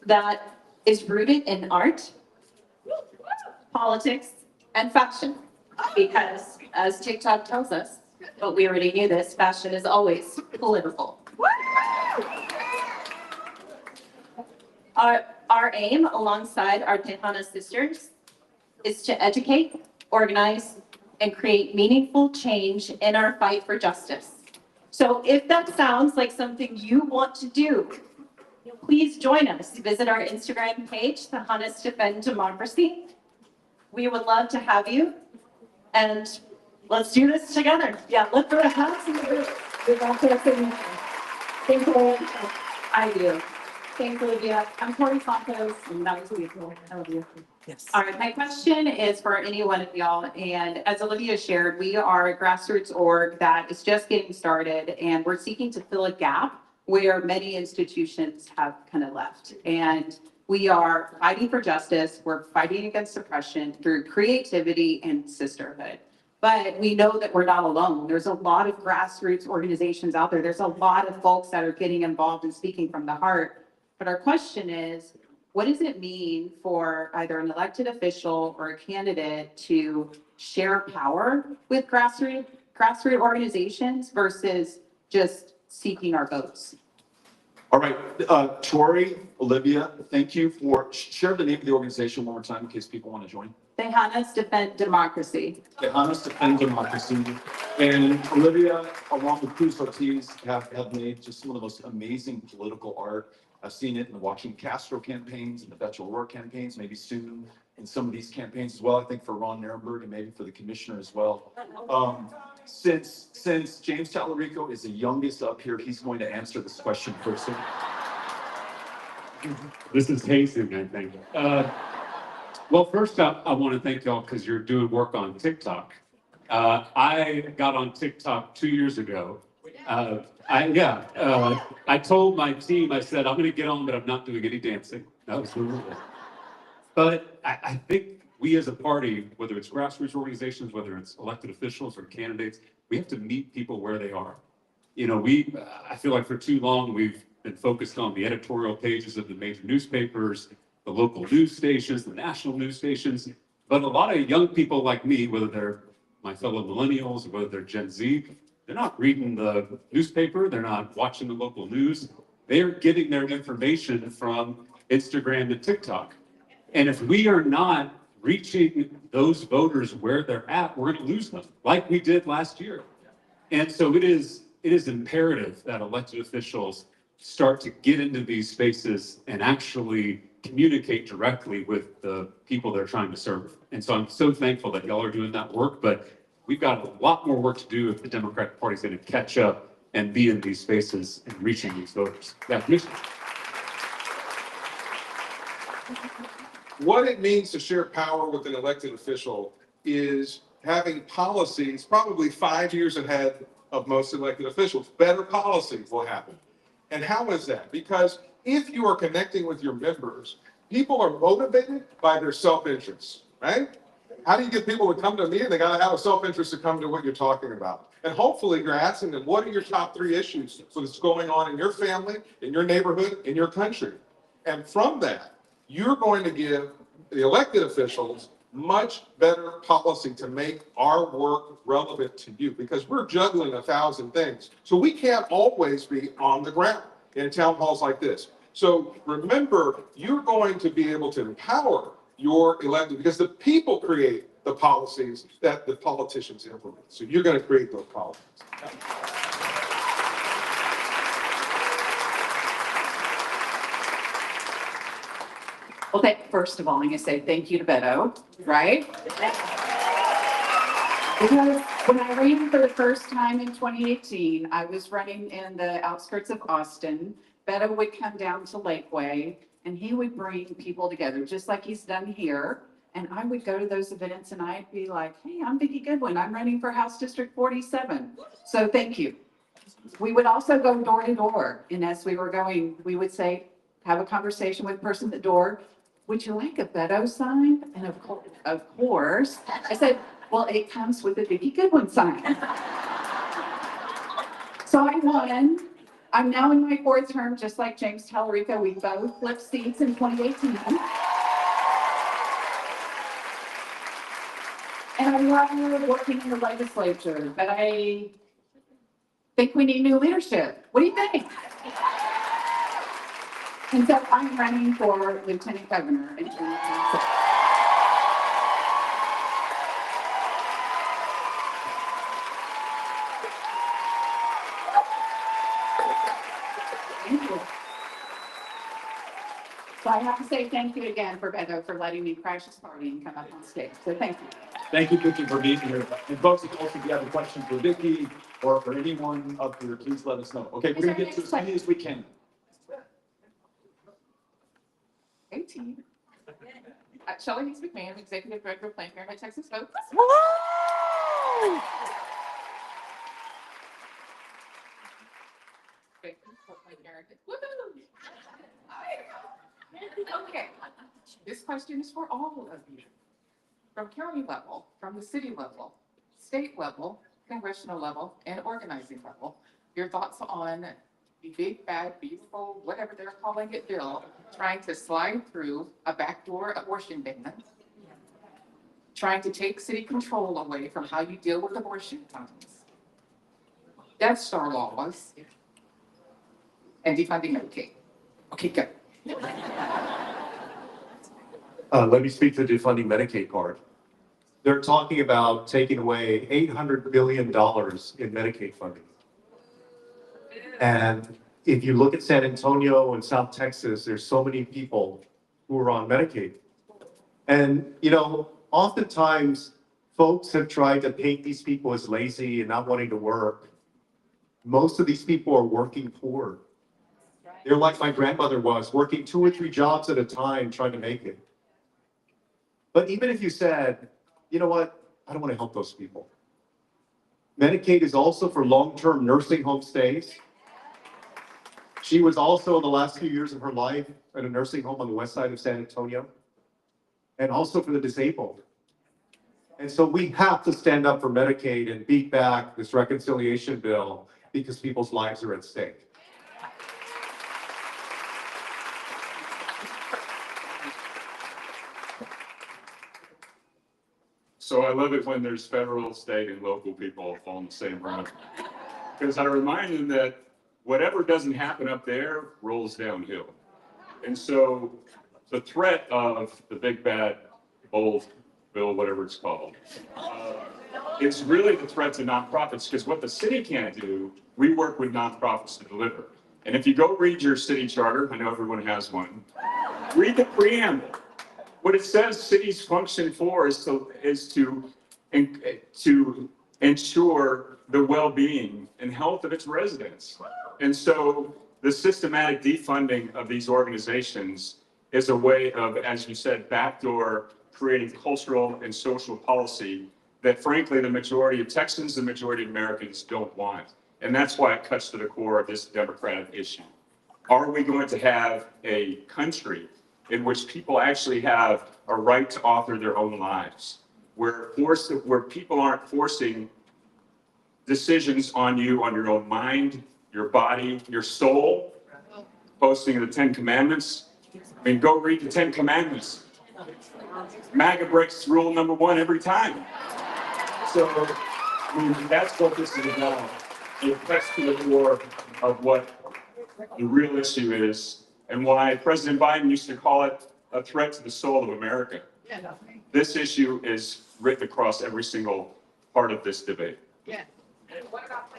that is rooted in art, politics, and fashion. Because as TikTok tells us, but we already knew this, fashion is always political. Our aim, alongside our Tejana sisters, is to educate, organize, and create meaningful change in our fight for justice. So if that sounds like something you want to do, please join us. Visit our Instagram page, Tejanos Defend Democracy. We would love to have you. And let's do this together. Yeah, look for the house in the group. Thanks, Olivia. I do. Thanks, Olivia. I'm Tori Santos, and that was Olivia. I love you. Yes. All right, my question is for any one of y'all. And as Olivia shared, we are a grassroots org that is just getting started, and we're seeking to fill a gap where many institutions have kind of left. And we are fighting for justice. We're fighting against oppression through creativity and sisterhood. But we know that we're not alone. There's a lot of grassroots organizations out there. There's a lot of folks that are getting involved and speaking from the heart. But our question is, what does it mean for either an elected official or a candidate to share power with grassroots organizations versus just seeking our votes? All right, Tori, Olivia, thank you for, share the name of the organization one more time in case people want to join. Tejanos Defend Democracy. Tejanos Defend Democracy. And Olivia, along with Cruz Ortiz, have made just some of the most amazing political art. I've seen it in the Joaquin Castro campaigns and the Beto O'Rourke campaigns, maybe soon in some of these campaigns as well. I think for Ron Nirenberg and maybe for the commissioner as well. Since James Talarico is the youngest up here, he's going to answer this question first. This is hazing, I think. Well, first up, I want to thank y'all because you're doing work on TikTok. I got on TikTok 2 years ago. I told my team, I said, I'm going to get on, but I'm not doing any dancing. That was the rule. But I think we as a party, whether it's grassroots organizations, whether it's elected officials or candidates, we have to meet people where they are. You know, I feel like for too long, we've been focused on the editorial pages of the major newspapers, the local news stations, the national news stations. But a lot of young people like me, whether they're my fellow millennials or whether they're Gen Z, they're not reading the newspaper. They're not watching the local news. They're getting their information from Instagram and TikTok. And if we are not reaching those voters where they're at, we're going to lose them, like we did last year. And so it is imperative that elected officials start to get into these spaces and actually communicate directly with the people they're trying to serve. And so I'm so thankful that y'all are doing that work, but we've got a lot more work to do if the Democratic Party is going to catch up and be in these spaces and reaching these voters. Yeah, Commissioner. What it means to share power with an elected official is having policies probably 5 years ahead of most elected officials. Better policies will happen. And how is that? Because if you are connecting with your members, people are motivated by their self-interest, right? How do you get people to come to a meeting? They got to have a self-interest to come to what you're talking about. And hopefully you're asking them, what are your top 3 issues that's going on in your family, in your neighborhood, in your country? And from that, you're going to give the elected officials much better policy to make our work relevant to you, because we're juggling 1,000 things. So we can't always be on the ground in town halls like this. So remember, you're going to be able to empower your elected, because the people create the policies that the politicians implement. So you're going to create those policies. Well, first of all, I'm going to say thank you to Beto, right? Because when I ran for the first time in 2018, I was running in the outskirts of Austin. Beto would come down to Lakeway and he would bring people together, just like he's done here. And I would go to those events and I'd be like, hey, I'm Vicki Goodwin. I'm running for House District 47. So thank you. We would also go door to door. And as we were going, we would say, have a conversation with the person at the door. Would you like a Beto sign? And of course, I said, well, it comes with a Vicki Goodwin sign. So I won. I'm now in my 4th term, just like James Talarico. We both flipped seats in 2018. And I love working in the legislature, but I think we need new leadership. What do you think? And so I'm running for Lieutenant Governor in 2026. Thank you. So I have to say thank you again for Beto for letting me crash this party and come up on stage. So thank you. Thank you, Vicki, for being here. And folks, if you have a question for Vicki or for anyone up here, please let us know. Okay, we're going to get to as many as we can. 18. Shelley Hayes McMahon, Executive Director of Planned Parenthood Texas Votes. here. Woohoo! Okay, this question is for all of you. From county level, from the city level, state level, congressional level, and organizing level, your thoughts on the big, bad, beautiful, whatever they're calling it, bill, trying to slide through a backdoor abortion ban, trying to take city control away from how you deal with abortion funds, Death Star laws, and defunding Medicaid. Okay, good. Let me speak to the defunding Medicaid part. They're talking about taking away $800 billion in Medicaid funding. And if you look at San Antonio and South Texas, there's so many people who are on Medicaid. And, you know, oftentimes folks have tried to paint these people as lazy and not wanting to work. Most of these people are working poor. They're like my grandmother was, working 2 or 3 jobs at a time trying to make it. But even if you said, you know what, I don't want to help those people. Medicaid is also for long-term nursing home stays. She was also in the last few years of her life at a nursing home on the west side of San Antonio, and also for the disabled. And so we have to stand up for Medicaid and beat back this reconciliation bill because people's lives are at stake. So I love it when there's federal, state, and local people all in the same room. Because I remind them that whatever doesn't happen up there rolls downhill. And so the threat of the big bad bold bill, whatever it's called, it's really the threat to nonprofits, because what the city can't do, we work with nonprofits to deliver. And if you go read your city charter, I know everyone has one, read the preamble. What it says cities function for is to ensure the well-being and health of its residents. And so the systematic defunding of these organizations is a way of, as you said, backdoor creating cultural and social policy that frankly the majority of Texans, the majority of Americans don't want. And that's why it cuts to the core of this Democratic issue. Are we going to have a country in which people actually have a right to author their own lives, where people aren't forcing decisions on you, on your own mind, your body, your soul, posting the 10 Commandments? I mean, go read the 10 Commandments. MAGA breaks rule number 1 every time. So, I mean, that's what this is about. It cuts to the core of what the real issue is, and why President Biden used to call it a threat to the soul of America. This issue is written across every single part of this debate. Yeah. What about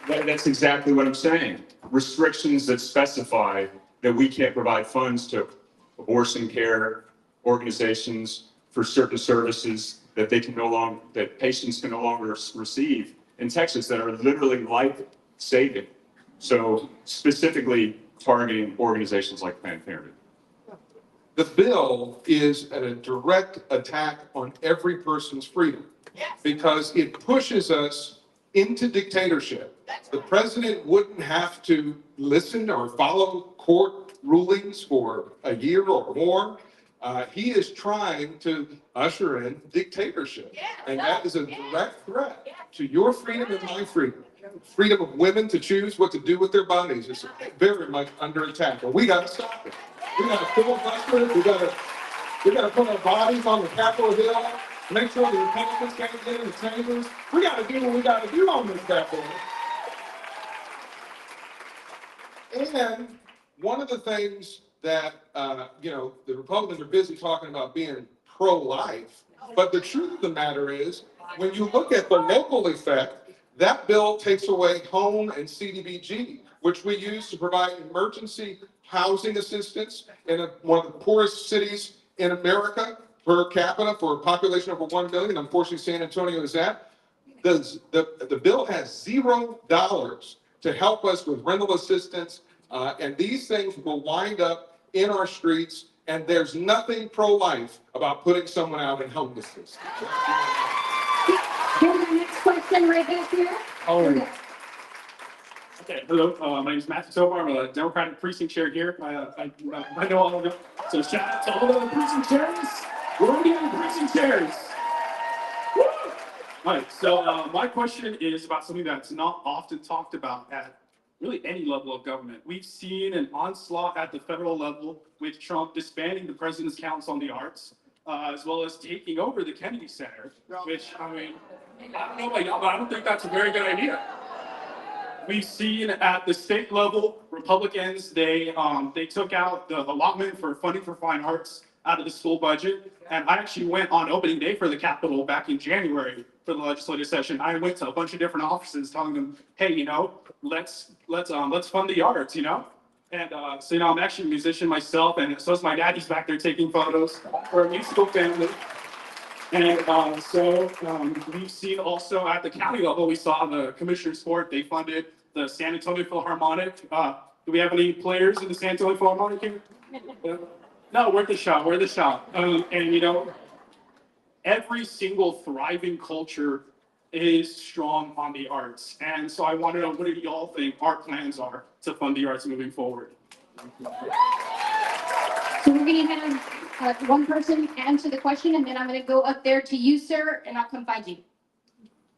That's exactly what I'm saying. Restrictions that specify that we can't provide funds to abortion care organizations for certain services that that patients can no longer receive in Texas that are literally life-saving. So specifically targeting organizations like Planned Parenthood. The bill is a direct attack on every person's freedom because it pushes us into dictatorship. The president wouldn't have to listen or follow court rulings for a year or more. He is trying to usher in dictatorship. And that is a direct threat to your freedom and my freedom. Freedom of women to choose what to do with their bodies is very much under attack. But we got to stop it. We got to filibuster it. We got to put our bodies on the Capitol Hill. Make sure the Republicans can't get in the chambers. We got to do what we got to do on this Capitol. And one of the things that, the Republicans are busy talking about being pro-life, but the truth of the matter is, when you look at the local effect, that bill takes away home and CDBG, which we use to provide emergency housing assistance in one of the poorest cities in America per capita for a population over 1 million. Unfortunately, San Antonio is that. The bill has $0 to help us with rental assistance, and these things will wind up in our streets, and there's nothing pro-life about putting someone out in homelessness. Here's the next question. question right back here. Oh. Okay. Okay, hello, my name is Matthew Tovar. I'm a Democratic precinct chair here. I know all of them. So shout out to all the precinct chairs. We're getting precinct chairs. Woo! All right, so my question is about something that's not often talked about at really any level of government. We've seen an onslaught at the federal level with Trump disbanding the President's Council on the Arts, as well as taking over the Kennedy Center, which, I mean, I don't know about y'all, but I don't think that's a very good idea. We've seen at the state level, Republicans, they took out the allotment for funding for fine arts out of the school budget. And I actually went on opening day for the Capitol back in January for the legislative session. I went to a bunch of different offices telling them, hey, you know, let's fund the arts, you know? And so, you know, I'm actually a musician myself, and so is my dad. He's back there taking photos. We're a musical family. And we've seen also at the county level, we saw the Commissioner's Court, they funded the San Antonio Philharmonic. Do we have any players in the San Antonio Philharmonic here? No, we're the shop. And you know, every single thriving culture is strong on the arts. And so I want to know, what do y'all think our plans are to fund the arts moving forward? So we're gonna have one person answer the question, and then I'm gonna go up there to you, sir, and I'll come find you.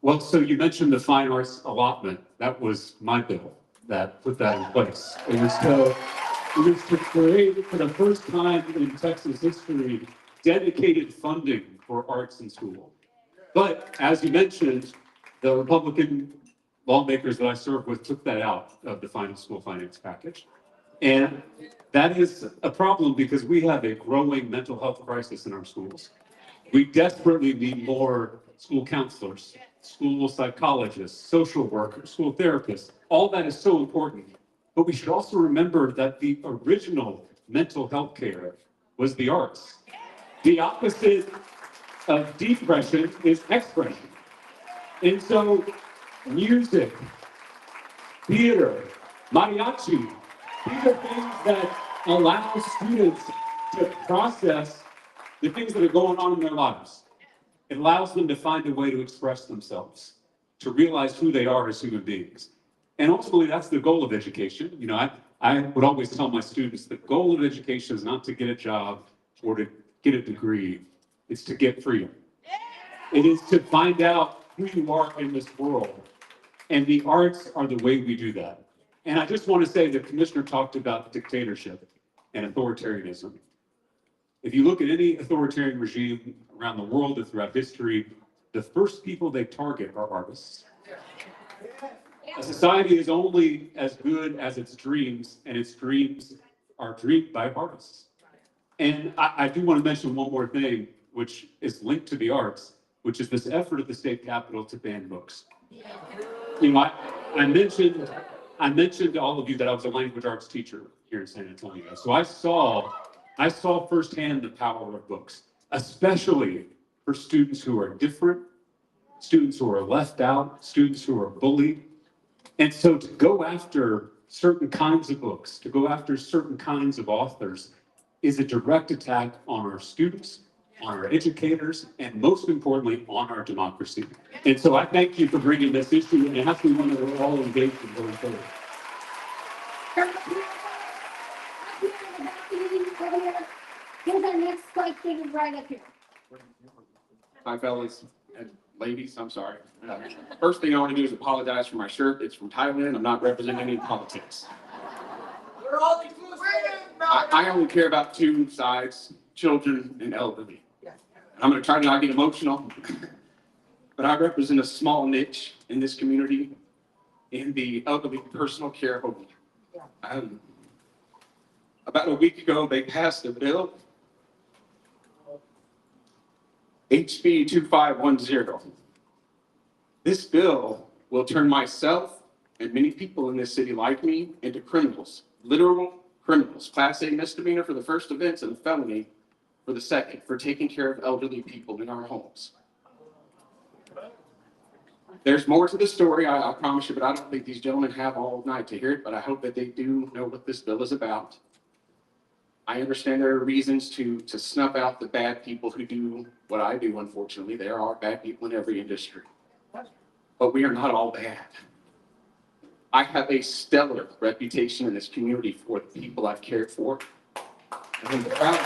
Well, so you mentioned the fine arts allotment. That was my bill that put that in place. It was to create, for the first time in Texas history, dedicated funding for arts in school. But as you mentioned, the Republican lawmakers that I served with took that out of the final school finance package. And that is a problem because we have a growing mental health crisis in our schools. We desperately need more school counselors, school psychologists, social workers, school therapists. All that is so important. But we should also remember that the original mental health care was the arts. The opposite of depression is expression. And so music, theater, mariachi, these are things that allow students to process the things that are going on in their lives. It allows them to find a way to express themselves, to realize who they are as human beings. And ultimately, that's the goal of education. You know, I would always tell my students the goal of education is not to get a job or to get a degree. It's to get freedom. It is to find out who you are in this world. And the arts are the way we do that. And I just want to say the commissioner talked about dictatorship and authoritarianism. If you look at any authoritarian regime around the world or throughout history, the first people they target are artists. A society is only as good as its dreams, and its dreams are dreamed by artists. And I do want to mention one more thing, which is linked to the arts, which is this effort at the state capitol to ban books. You know, I mentioned to all of you that I was a language arts teacher here in San Antonio. So I saw firsthand the power of books, especially for students who are different, students who are left out, students who are bullied. And so to go after certain kinds of books, to go after certain kinds of authors is a direct attack on our students, on our educators, and most importantly, on our democracy. And so I thank you for bringing this issue, and it has to be one that we're all engaged in going forward. Here's our next question right up here. Hi, fellas and ladies, I'm sorry. First thing I want to do is apologize for my shirt. It's from Thailand. I'm not representing any politics. We're all inclusive. I only care about two sides, children and elderly. I'm going to try to not get emotional, but I represent a small niche in this community in the elderly personal care home. About a week ago, they passed a bill, HB 2510. This bill will turn myself and many people in this city like me into criminals, literal criminals, Class A misdemeanor for the first offense and a felony for the second, for taking care of elderly people in our homes. There's more to the story, I promise you, but I don't think these gentlemen have all night to hear it, but I hope that they do know what this bill is about. I understand there are reasons to snuff out the bad people who do what I do, unfortunately. There are bad people in every industry. but we are not all bad. I have a stellar reputation in this community for the people I've cared for. And I'm proud.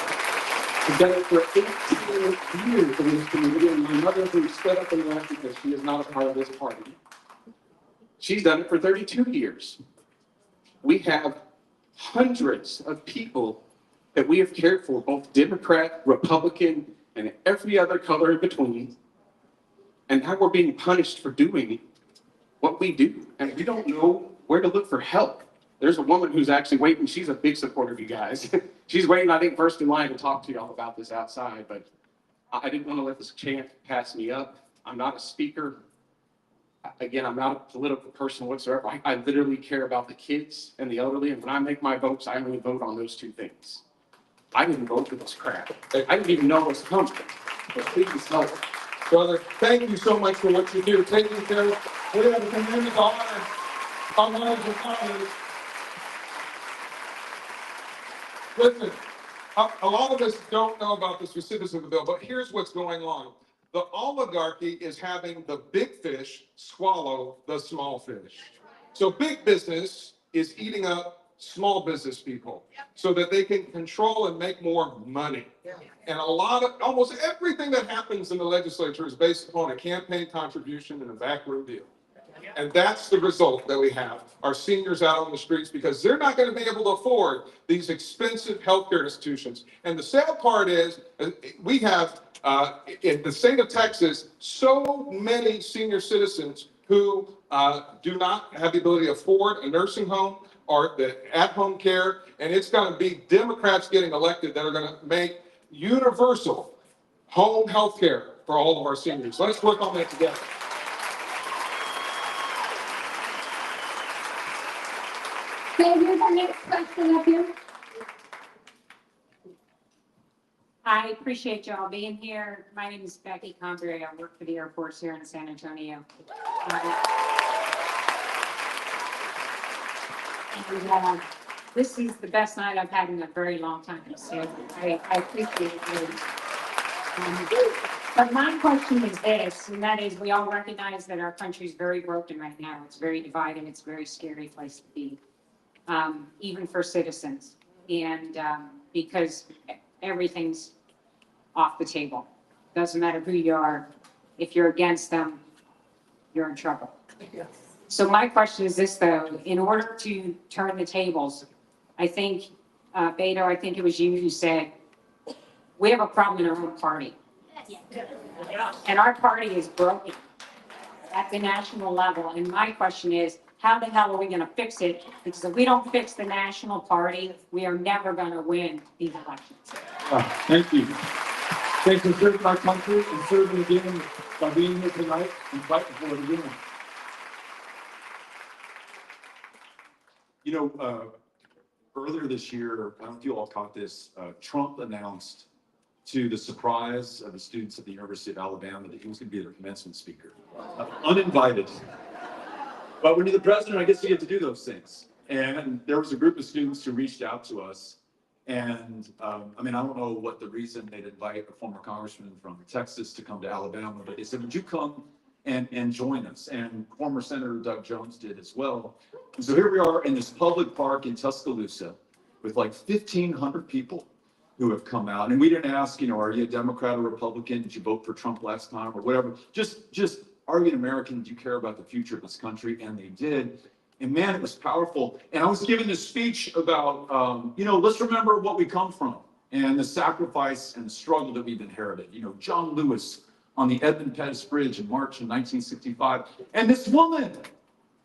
I've done it for 18 years in this community, and my mother, who stood up and left because she is not a part of this party, she's done it for 32 years. We have hundreds of people that we have cared for, both Democrat, Republican, and every other color in between. And now we're being punished for doing what we do. And we don't know where to look for help. There's a woman who's actually waiting. She's a big supporter of you guys. She's waiting, I think, first in line to talk to y'all about this outside, but I didn't want to let this chance pass me up. I'm not a speaker. Again, I'm not a political person whatsoever. I literally care about the kids and the elderly, and when I make my votes, I only vote on those two things. I didn't vote for this crap. I didn't even know what's coming. But please help. Brother, thank you so much for what you do, taking care of, we have a tremendous honor. Listen, a lot of us don't know about the specifics of the bill, but here's what's going on. The oligarchy is having the big fish swallow the small fish. So big business is eating up small business people so that they can control and make more money. And almost everything that happens in the legislature is based upon a campaign contribution and a backroom deal. And that's the result that we have, our seniors out on the streets, because they're not going to be able to afford these expensive healthcare institutions. And the sad part is we have, in the state of Texas, so many senior citizens who do not have the ability to afford a nursing home or the at-home care. And it's going to be Democrats getting elected that are going to make universal home health care for all of our seniors. Let's work on that together. So here's our next question up here. I appreciate y'all being here. My name is Becky Convery. I work for the Air Force here in San Antonio. This is the best night I've had in a very long time, so I appreciate it. But my question is this, and that is, we all recognize that our country is very broken right now. It's very divided. It's a very scary place to be, even for citizens. And because everything's off the table. Doesn't matter who you are. If you're against them, you're in trouble. Yes. So my question is this, though. In order to turn the tables, I think, Beto, I think it was you who said, we have a problem in our own party. Yes. And our party is broken at the national level. And my question is, how the hell are we going to fix it? Because if we don't fix the national party, we are never going to win these elections. Thank you. Thanks for serving our country and serving again by being here tonight and fighting for it again. You know, earlier this year, I don't know if you all caught this, Trump announced, to the surprise of the students at the University of Alabama, that he was going to be their commencement speaker. Uninvited. But when you're the president, I guess you get to do those things. And there was a group of students who reached out to us. And I mean, I don't know what the reason they'd invite a former congressman from Texas to come to Alabama, but they said, would you come and join us? And former Senator Doug Jones did as well. And so here we are in this public park in Tuscaloosa with like 1,500 people who have come out. And we didn't ask, you know, are you a Democrat or Republican? Did you vote for Trump last time or whatever? Just are you an American? Do you care about the future of this country? And they did. And man, it was powerful. And I was giving this speech about, you know, let's remember what we come from and the sacrifice and the struggle that we've inherited. You know, John Lewis on the Edmund Pettus Bridge in March of 1965. And this woman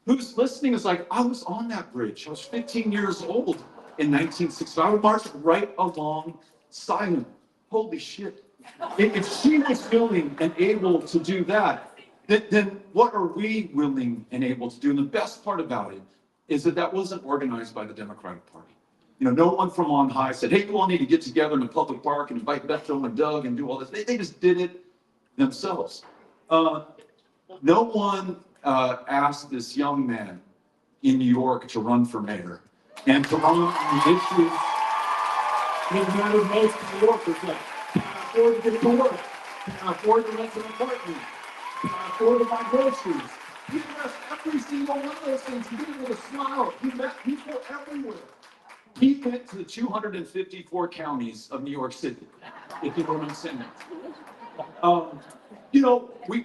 who's listening is like, I was on that bridge. I was 15 years old in 1965. I marched right alongside him. Holy shit. If she was willing and able to do that, then what are we willing and able to do? And the best part about it is that that wasn't organized by the Democratic Party. You know, no one from on high said, hey, you all need to get together in a public park and invite Beto and Doug and do all this. They just did it themselves. No one asked this young man in New York to run for mayor and to run on the issues that matter most to New Yorkers. Like, can I afford to get to work? Can I afford to rent an apartment? Can I afford to buy groceries? He addressed every single one of those things. He did it with a smile. He met people everywhere. He went to the 254 counties of New York City, if you know what I'm saying.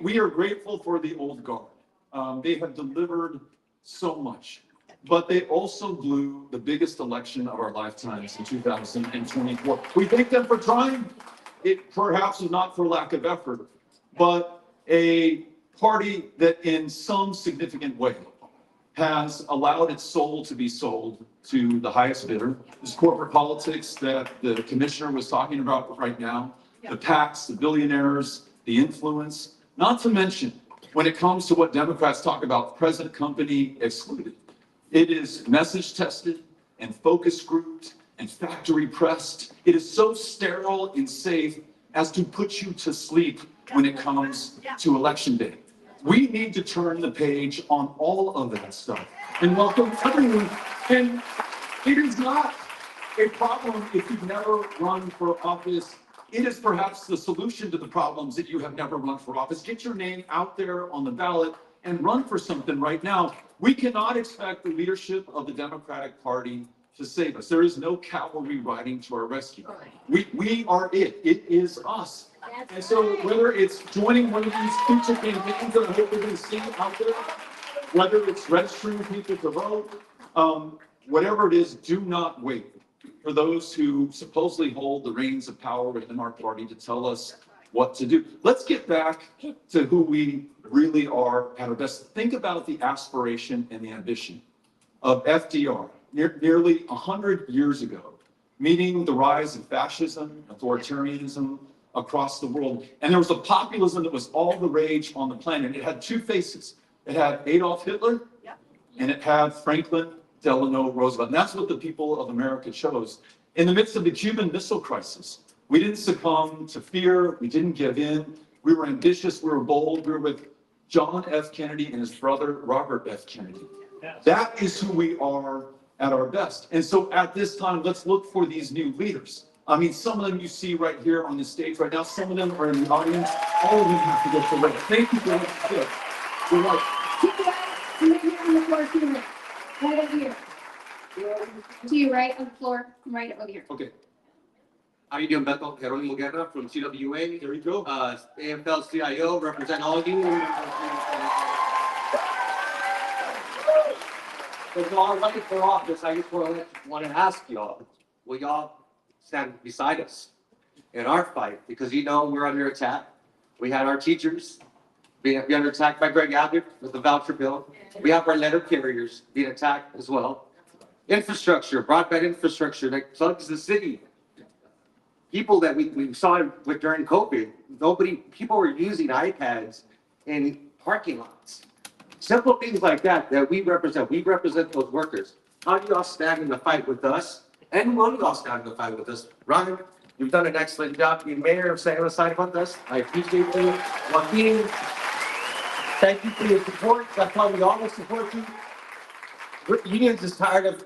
We are grateful for the old guard. They have delivered so much, but they also blew the biggest election of our lifetimes in 2024. We thank them for trying. It perhaps was not for lack of effort, but a party that in some significant way has allowed its soul to be sold to the highest bidder. This corporate politics that the commissioner was talking about right now, the PACs, the billionaires, the influence, not to mention when it comes to what Democrats talk about, present company excluded. It is message tested and focus grouped and factory pressed. It is so sterile and safe as to put you to sleep when it comes to election day. We need to turn the page on all of that stuff and welcome everyone. And it is not a problem if you've never run for office. It is perhaps the solution to the problems that you have never run for office. Get your name out there on the ballot and run for something right now. We cannot expect the leadership of the Democratic Party to save us. There is no cavalry riding to our rescue. We are it. It is us. And so whether it's joining one of these future campaigns that I hope we're going to see out there, whether it's registering people to vote, whatever it is, do not wait for those who supposedly hold the reins of power within our party to tell us what to do. Let's get back to who we really are at our best. Think about the aspiration and the ambition of FDR nearly 100 years ago, meeting the rise of fascism, authoritarianism across the world. And there was a populism that was all the rage on the planet. It had two faces. It had Adolf Hitler and it had Franklin Delano Roosevelt. And that's what the people of America chose. In the midst of the Cuban Missile Crisis, we didn't succumb to fear. We didn't give in. We were ambitious. We were bold. We were with John F. Kennedy and his brother, Robert F. Kennedy. That is who we are at our best. And so at this time, let's look for these new leaders. I mean, some of them you see right here on the stage right now. Some of them are in the audience. All of them have to get to work. Thank you for what you did. You're right. Keep it up. I'm right here on the floor, too. Right over here. To you, right on the floor, right over here. Okay. How you doing, Beto? Jeronimo Guerra from CWA. There you go. AFL CIO, represent all of you. As y'all running for office, I just want to ask y'all, will y'all stand beside us in our fight? Because you know we're under attack. We had our teachers being under attack by Greg Abbott with the voucher bill. We have our letter carriers being attacked as well. Infrastructure, broadband infrastructure that plugs the city. People that we saw with during COVID, people were using iPads in parking lots. Simple things like that we represent. We represent those workers. How do y'all stand in the fight with us? And will y'all stand in the fight with us? Ryan, you've done an excellent job being mayor of San Jose with us. I appreciate you. Joaquin, thank you for your support. That's how we always support you. Unions is tired of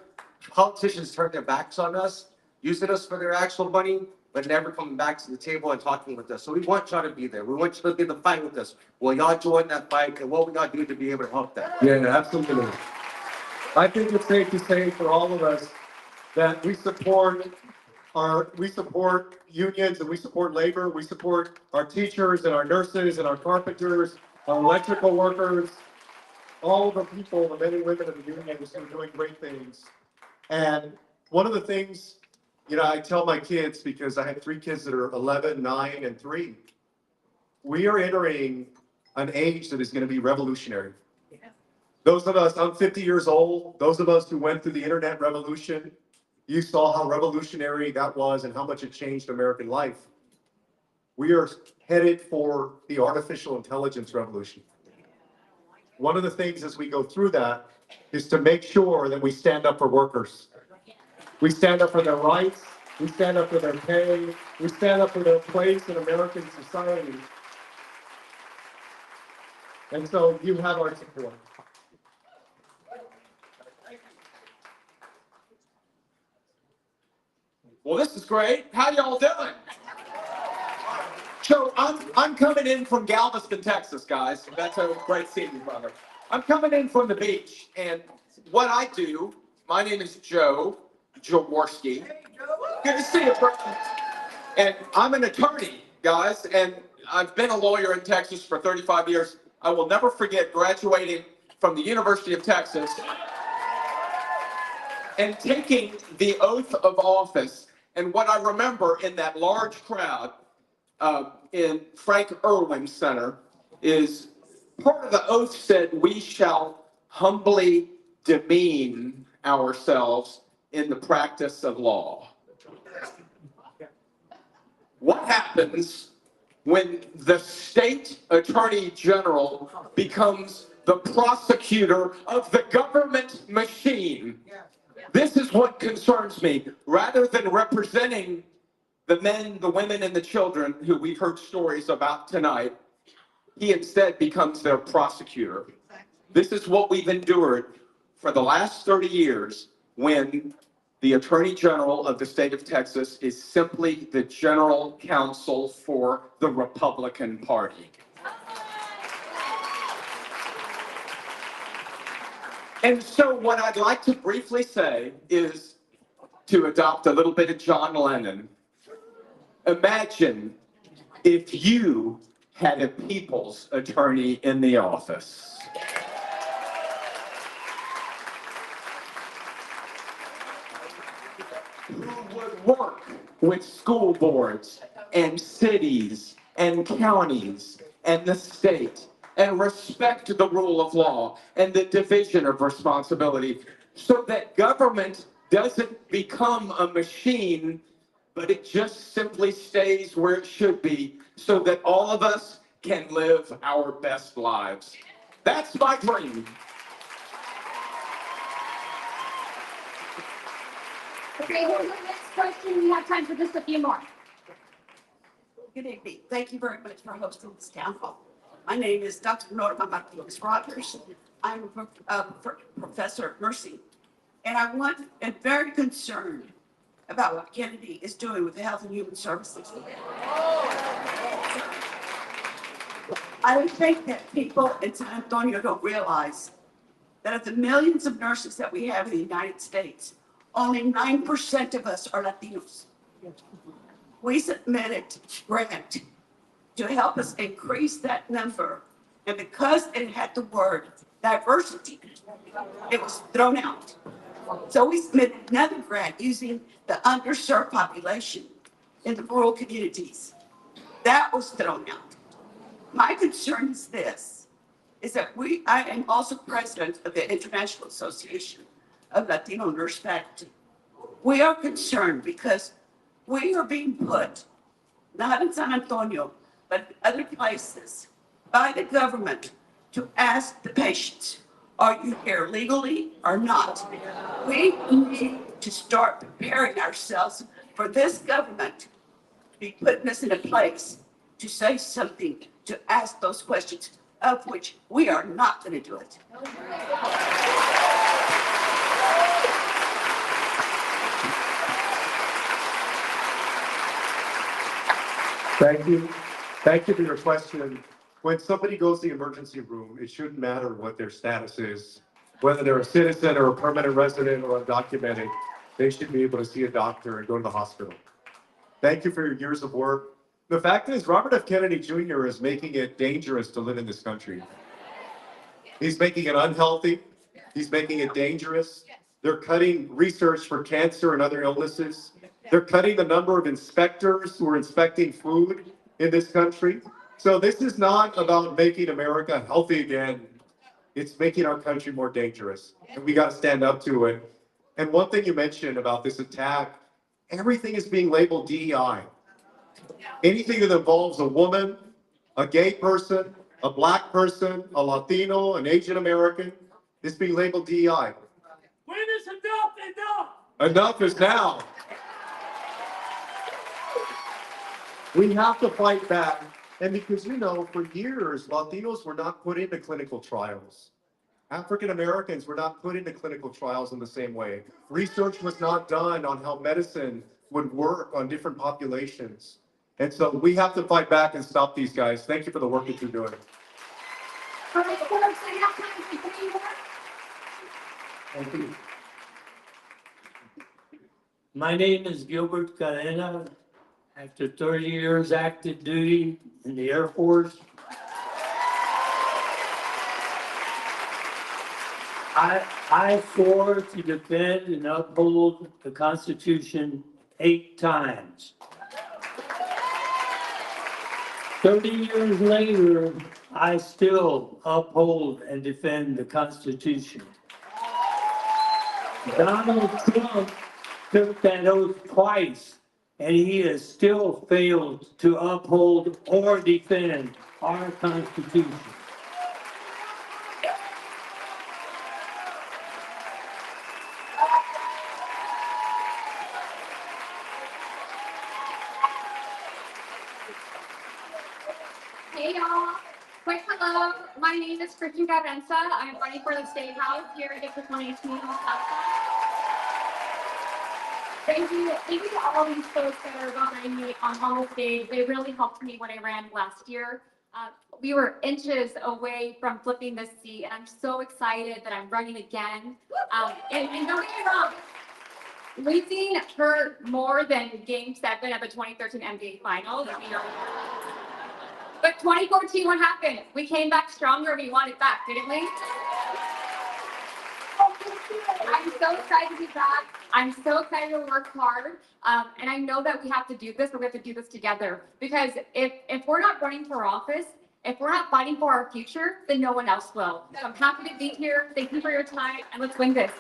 politicians turning their backs on us, using us for their actual money, but never coming back to the table and talking with us. So we want y'all to be there. We want you to be in the fight with us. Will y'all join that fight? And what will y'all do to be able to help that? Yeah, absolutely. I think it's safe to say for all of us that we support unions and we support labor. We support our teachers and our nurses and our carpenters, our electrical workers, all the people, the men and women of the unions who are doing great things. And one of the things, I tell my kids, because I have 3 kids that are 11, 9, and 3, we are entering an age that is going to be revolutionary. Those of us, I'm 50 years old, those of us who went through the internet revolution, you saw how revolutionary that was and how much it changed American life. We are headed for the artificial intelligence revolution. One of the things as we go through that is to make sure that we stand up for workers. We stand up for their rights, we stand up for their pay, we stand up for their place in American society. And so you have our support. Well, this is great. How y'all doing? So I'm coming in from Galveston, Texas, guys. That's a great seeing you, brother. I'm coming in from the beach, and what I do, my name is Joe Jaworski. Good to see you, bro. And I'm an attorney, guys, and I've been a lawyer in Texas for 35 years. I will never forget graduating from the University of Texas and taking the oath of office. And what I remember in that large crowd in Frank Irwin Center is part of the oath said, "We shall humbly demean ourselves in the practice of law." What happens when the state attorney general becomes the prosecutor of the government machine? This is what concerns me. Rather than representing the men, the women, and the children who we've heard stories about tonight, he instead becomes their prosecutor. This is what we've endured for the last 30 years when the Attorney General of the state of Texas is simply the general counsel for the Republican Party. And so what I'd like to briefly say is to adopt a little bit of John Lennon. Imagine if you had a people's attorney in the office. Who would work with school boards and cities and counties and the state and respect the rule of law and the division of responsibility so that government doesn't become a machine, but it just simply stays where it should be so that all of us can live our best lives. That's my dream. Okay, here's the next question. We have time for just a few more. Good evening. Thank you very much for hosting this town hall. My name is Dr. Norma Martinez Rogers. I'm a professor of nursing, and I'm very concerned about what Kennedy is doing with the Health and Human Services. I think that people in San Antonio don't realize that of the millions of nurses that we have in the United States, only 9% of us are Latinos. We submitted a grant to help us increase that number, and because it had the word diversity, it was thrown out. So we submitted another grant using the underserved population in the rural communities. That was thrown out. My concern is this, is that I am also president of the International Association of Latino Nurse Faculty. We are concerned because we are being put, not in San Antonio, but other places, by the government to ask the patients, are you here legally or not? We need to start preparing ourselves for this government to be putting us in a place to say something, to ask those questions, of which we are not going to do it. Thank you. Thank you for your question. When somebody goes to the emergency room, it shouldn't matter what their status is, whether they're a citizen or a permanent resident or undocumented, they should be able to see a doctor and go to the hospital. Thank you for your years of work. The fact is, Robert F. Kennedy Jr. is making it dangerous to live in this country. He's making it unhealthy. He's making it dangerous. They're cutting research for cancer and other illnesses. They're cutting the number of inspectors who are inspecting food in this country. So this is not about making America healthy again. It's making our country more dangerous, and we got to stand up to it. And one thing you mentioned about this attack, everything is being labeled DEI. Anything that involves a woman, a gay person, a black person, a Latino, an Asian American, is being labeled DEI. When is enough enough? Enough is now. We have to fight back. And because, for years, Latinos were not put into clinical trials. African Americans were not put into clinical trials in the same way. Research was not done on how medicine would work on different populations. And so we have to fight back and stop these guys. Thank you for the work that you're doing. All right, folks, I have time for 3 more. Thank you. My name is Gilbert Cadena. After 30 years active duty in the Air Force, I swore to defend and uphold the Constitution 8 times. 30 years later, I still uphold and defend the Constitution. Donald Trump took that oath twice, and he has still failed to uphold or defend our Constitution. Hey y'all, quick hello. My name is Christian Gavenza. I'm running for the State House here in District 118. Thank you to all these folks that are behind me on the stage. They really helped me when I ran last year. We were inches away from flipping this seat, and I'm so excited that I'm running again. And don't get me wrong, losing hurt more than Game 7 of the 2013 NBA Finals. You know. But 2014, what happened? We came back stronger. We won it back, didn't we? I'm so excited to be back. I'm so excited to work hard. And I know that we have to do this, but we have to do this together. Because if we're not running for office, if we're not fighting for our future, then no one else will. So I'm happy to be here. Thank you for your time, and let's win this.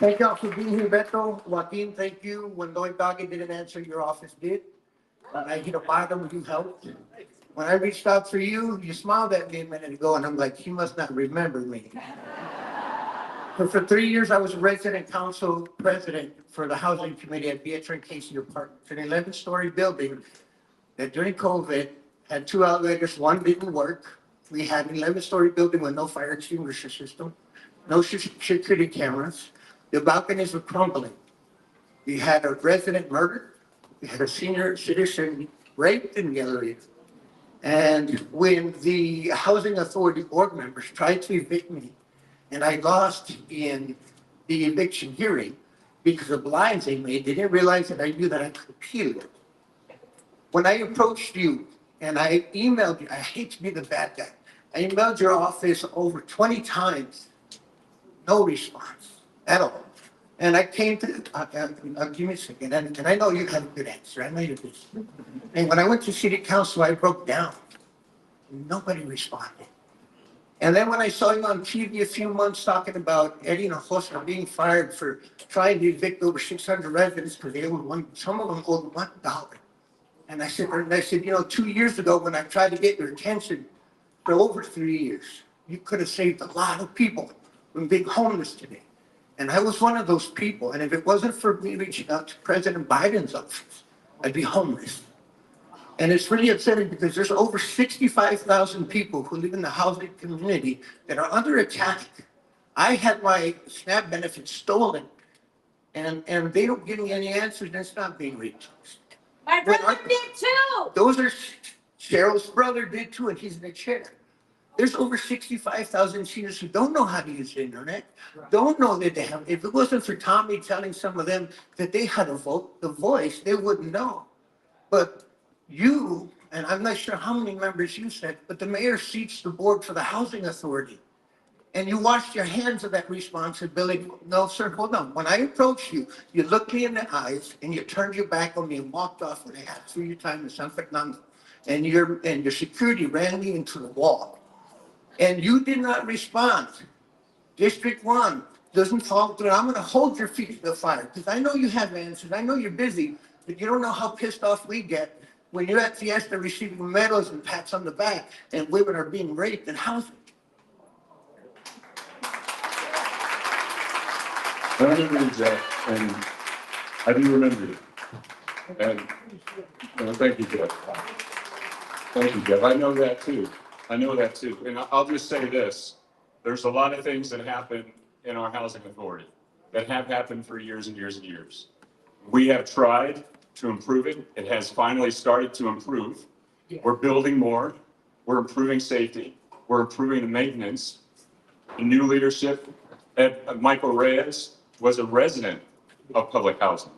Thank y'all for being here, Beto. Joaquin, thank you. When Lloyd Doggy didn't answer, your office did. I hit a bottom, you helped. When I reached out for you, you smiled at me a minute ago, and I'm like, he must not remember me. But for 3 years, I was a resident council president for the housing committee at Beatrice and Casey Apartments, an 11-story building that during COVID had 2 elevators, 1 didn't work. We had an 11-story building with no fire extinguisher system, no security cameras. The balconies were crumbling. We had a resident murdered. We had a senior citizen raped in the elevator. And when the housing authority board members tried to evict me, and I lost in the eviction hearing because of lies they made, they didn't realize that I knew that I could appeal it. When I approached you and I emailed you, I hate to be the bad guy. I emailed your office over 20 times, no response at all. And I came to, give me a second, and I know you have a good answer, I know you're busy. And when I went to city council, I broke down. Nobody responded. And then when I saw you on TV a few months talking about Eddie and Hinojosa being fired for trying to evict over 600 residents because they owed some of them owed $1. And I said, you know, 2 years ago when I tried to get your attention for over 3 years, you could have saved a lot of people from being homeless today. And I was one of those people. And if it wasn't for me reaching out to President Biden's office, I'd be homeless. And it's really upsetting because there's over 65,000 people who live in the housing community that are under attack. I had my SNAP benefits stolen, and they don't give me any answers, and it's not being reached. My brother did too. Those are Cheryl's brother did too, and he's in the chair. There's over 65,000 seniors who don't know how to use the internet, don't know that they have. If it wasn't for Tommy telling some of them that they had a vote, the voice, they wouldn't know. But you, and I'm not sure how many members you said, but the mayor seats the board for the housing authority. And you washed your hands of that responsibility. No, sir, hold on. When I approached you, you looked me in the eyes and you turned your back on me and walked off when I asked for your time in San Fernando. And your security ran me into the wall. And you did not respond. District 1 doesn't follow through. I'm going to hold your feet to the fire because I know you have answers. I know you're busy, but you don't know how pissed off we get when you're at Fiesta receiving medals and pats on the back and women are being raped in housing. I remember you, Jeff, and I do remember you. And thank you, Jeff. Thank you, Jeff. I know that too. I know that too. And I'll just say this. There's a lot of things that happen in our housing authority that have happened for years and years and years. We have tried to improve it. It has finally started to improve. We're building more. We're improving safety. We're improving the maintenance. The new leadership, Michael Reyes was a resident of public housing.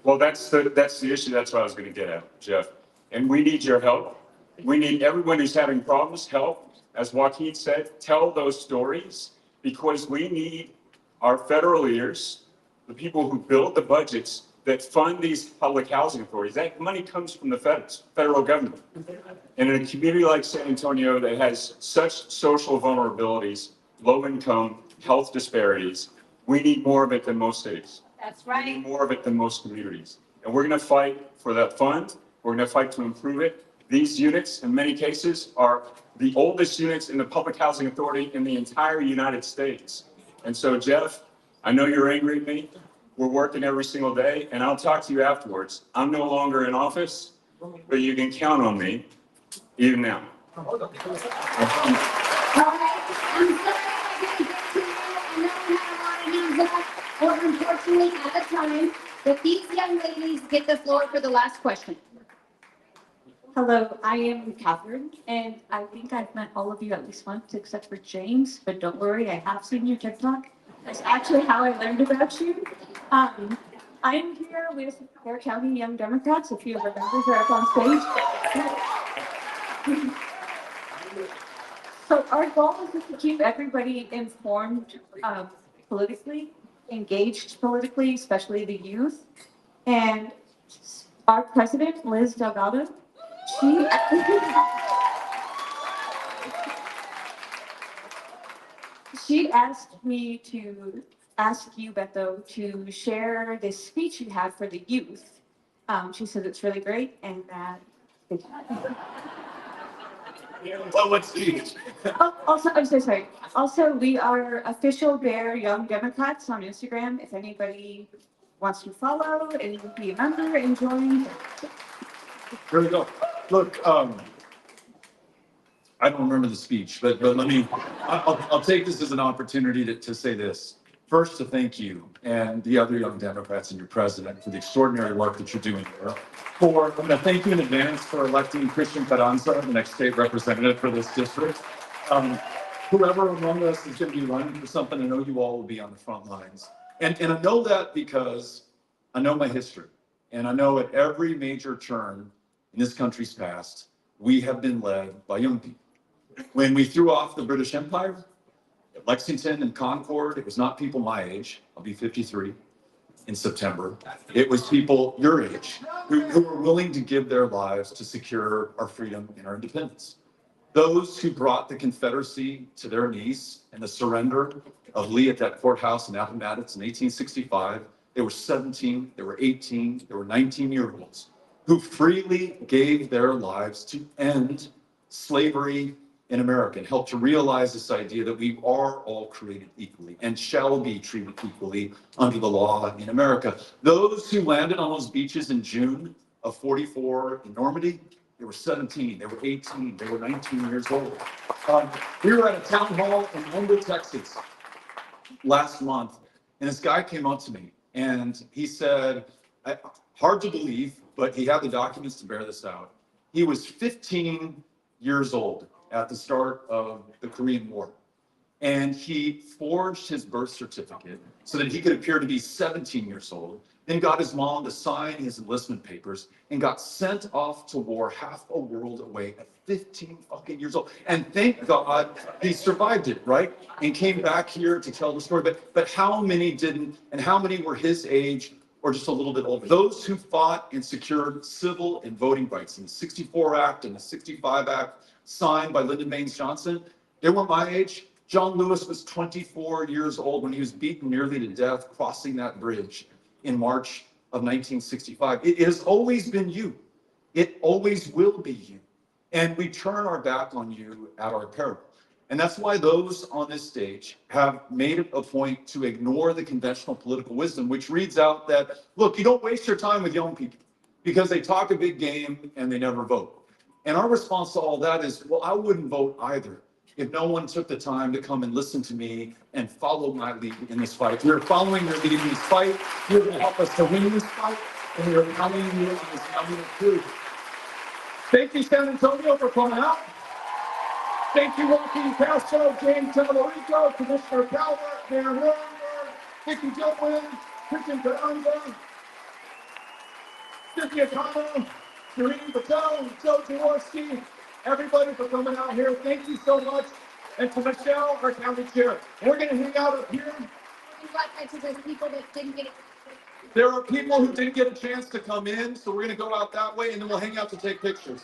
Well, that's the issue. That's what I was going to get at, Jeff. And we need your help. We need everyone who's having problems help. As Joaquin said, tell those stories because we need our federal leaders, the people who build the budgets that fund these public housing authorities. That money comes from the federal government. And in a community like San Antonio that has such social vulnerabilities, low income, health disparities, we need more of it than most cities. That's right. We need more of it than most communities. And we're going to fight for that fund. We're going to fight to improve it. These units, in many cases, are the oldest units in the public housing authority in the entire United States. And so, Jeff, I know you're angry at me. We're working every single day, and I'll talk to you afterwards. I'm no longer in office, but you can count on me, even now. All right, I'm sorry I didn't get to you. I know we had a lot of hands up, or unfortunately at the time, but these young ladies get the floor for the last question. Hello, I am Catherine, and I think I've met all of you at least once, except for James, but don't worry, I have seen your TikTok. That's actually how I learned about you. I'm here with Fair County Young Democrats, if you remember, they're up on stage. So our goal is just to keep everybody informed politically, engaged politically, especially the youth. And our president, Liz Delgado, she asked me to ask you, Beto, to share this speech you had for the youth. She said it's really great and that it's What speech? also, I'm so sorry. Also, we are official Bear Young Democrats on Instagram. If anybody wants to follow and be a member and join. Here we go. Look, I don't remember the speech, but let me, I'll take this as an opportunity to say this. First, to thank you and the other Young Democrats and your president for the extraordinary work that you're doing here. I'm going to thank you in advance for electing Christian Carranza, the next state representative for this district. Whoever among us is going to be running for something, I know you all will be on the front lines. And I know that because I know my history. And I know at every major turn in this country's past, we have been led by young people. When we threw off the British Empire, at Lexington and Concord, it was not people my age. I'll be 53 in September. It was people your age who were willing to give their lives to secure our freedom and our independence. Those who brought the Confederacy to their knees and the surrender of Lee at that courthouse in Appomattox in 1865, they were 17, they were 18, they were 19-year-olds who freely gave their lives to end slavery in America and helped to realize this idea that we are all created equally and shall be treated equally under the law in America. Those who landed on those beaches in June of 44 in Normandy, they were 17, they were 18, they were 19 years old. We were at a town hall in Homewood, Texas last month, and this guy came up to me and he said, hard to believe, but he had the documents to bear this out. He was 15 years old at the start of the Korean War. And he forged his birth certificate so that he could appear to be 17 years old, then got his mom to sign his enlistment papers and got sent off to war half a world away at 15 fucking years old. And thank God he survived it, right? And came back here to tell the story. But how many didn't, and how many were his age or just a little bit older? Those who fought and secured civil and voting rights in the 64 Act and the 65 Act signed by Lyndon Baines Johnson, they were my age. John Lewis was 24 years old when he was beaten nearly to death crossing that bridge in March of 1965. It has always been you. It always will be you. And we turn our back on you at our peril. And that's why those on this stage have made it a point to ignore the conventional political wisdom, which reads out that, look, you don't waste your time with young people because they talk a big game and they never vote. And our response to all that is, well, I wouldn't vote either. if no one took the time to come and listen to me and follow my lead in this fight. If you're following your lead in this fight, you're going to help us to win this fight, and we're counting you on this coming of truth. Thank you, San Antonio, for coming out. Thank you, Joaquin Castro, James Talarico, Commissioner Calvert, Mayor Warrenberg, Vicky Gilwin, Christian Carranza, Cynthia Cano, Doreen Patel, Joe Jaworski, everybody for coming out here. Thank you so much. And to Michelle, our county chair. We're going to hang out up here. There are people who didn't get a chance to come in, so we're going to go out that way, and then we'll hang out to take pictures.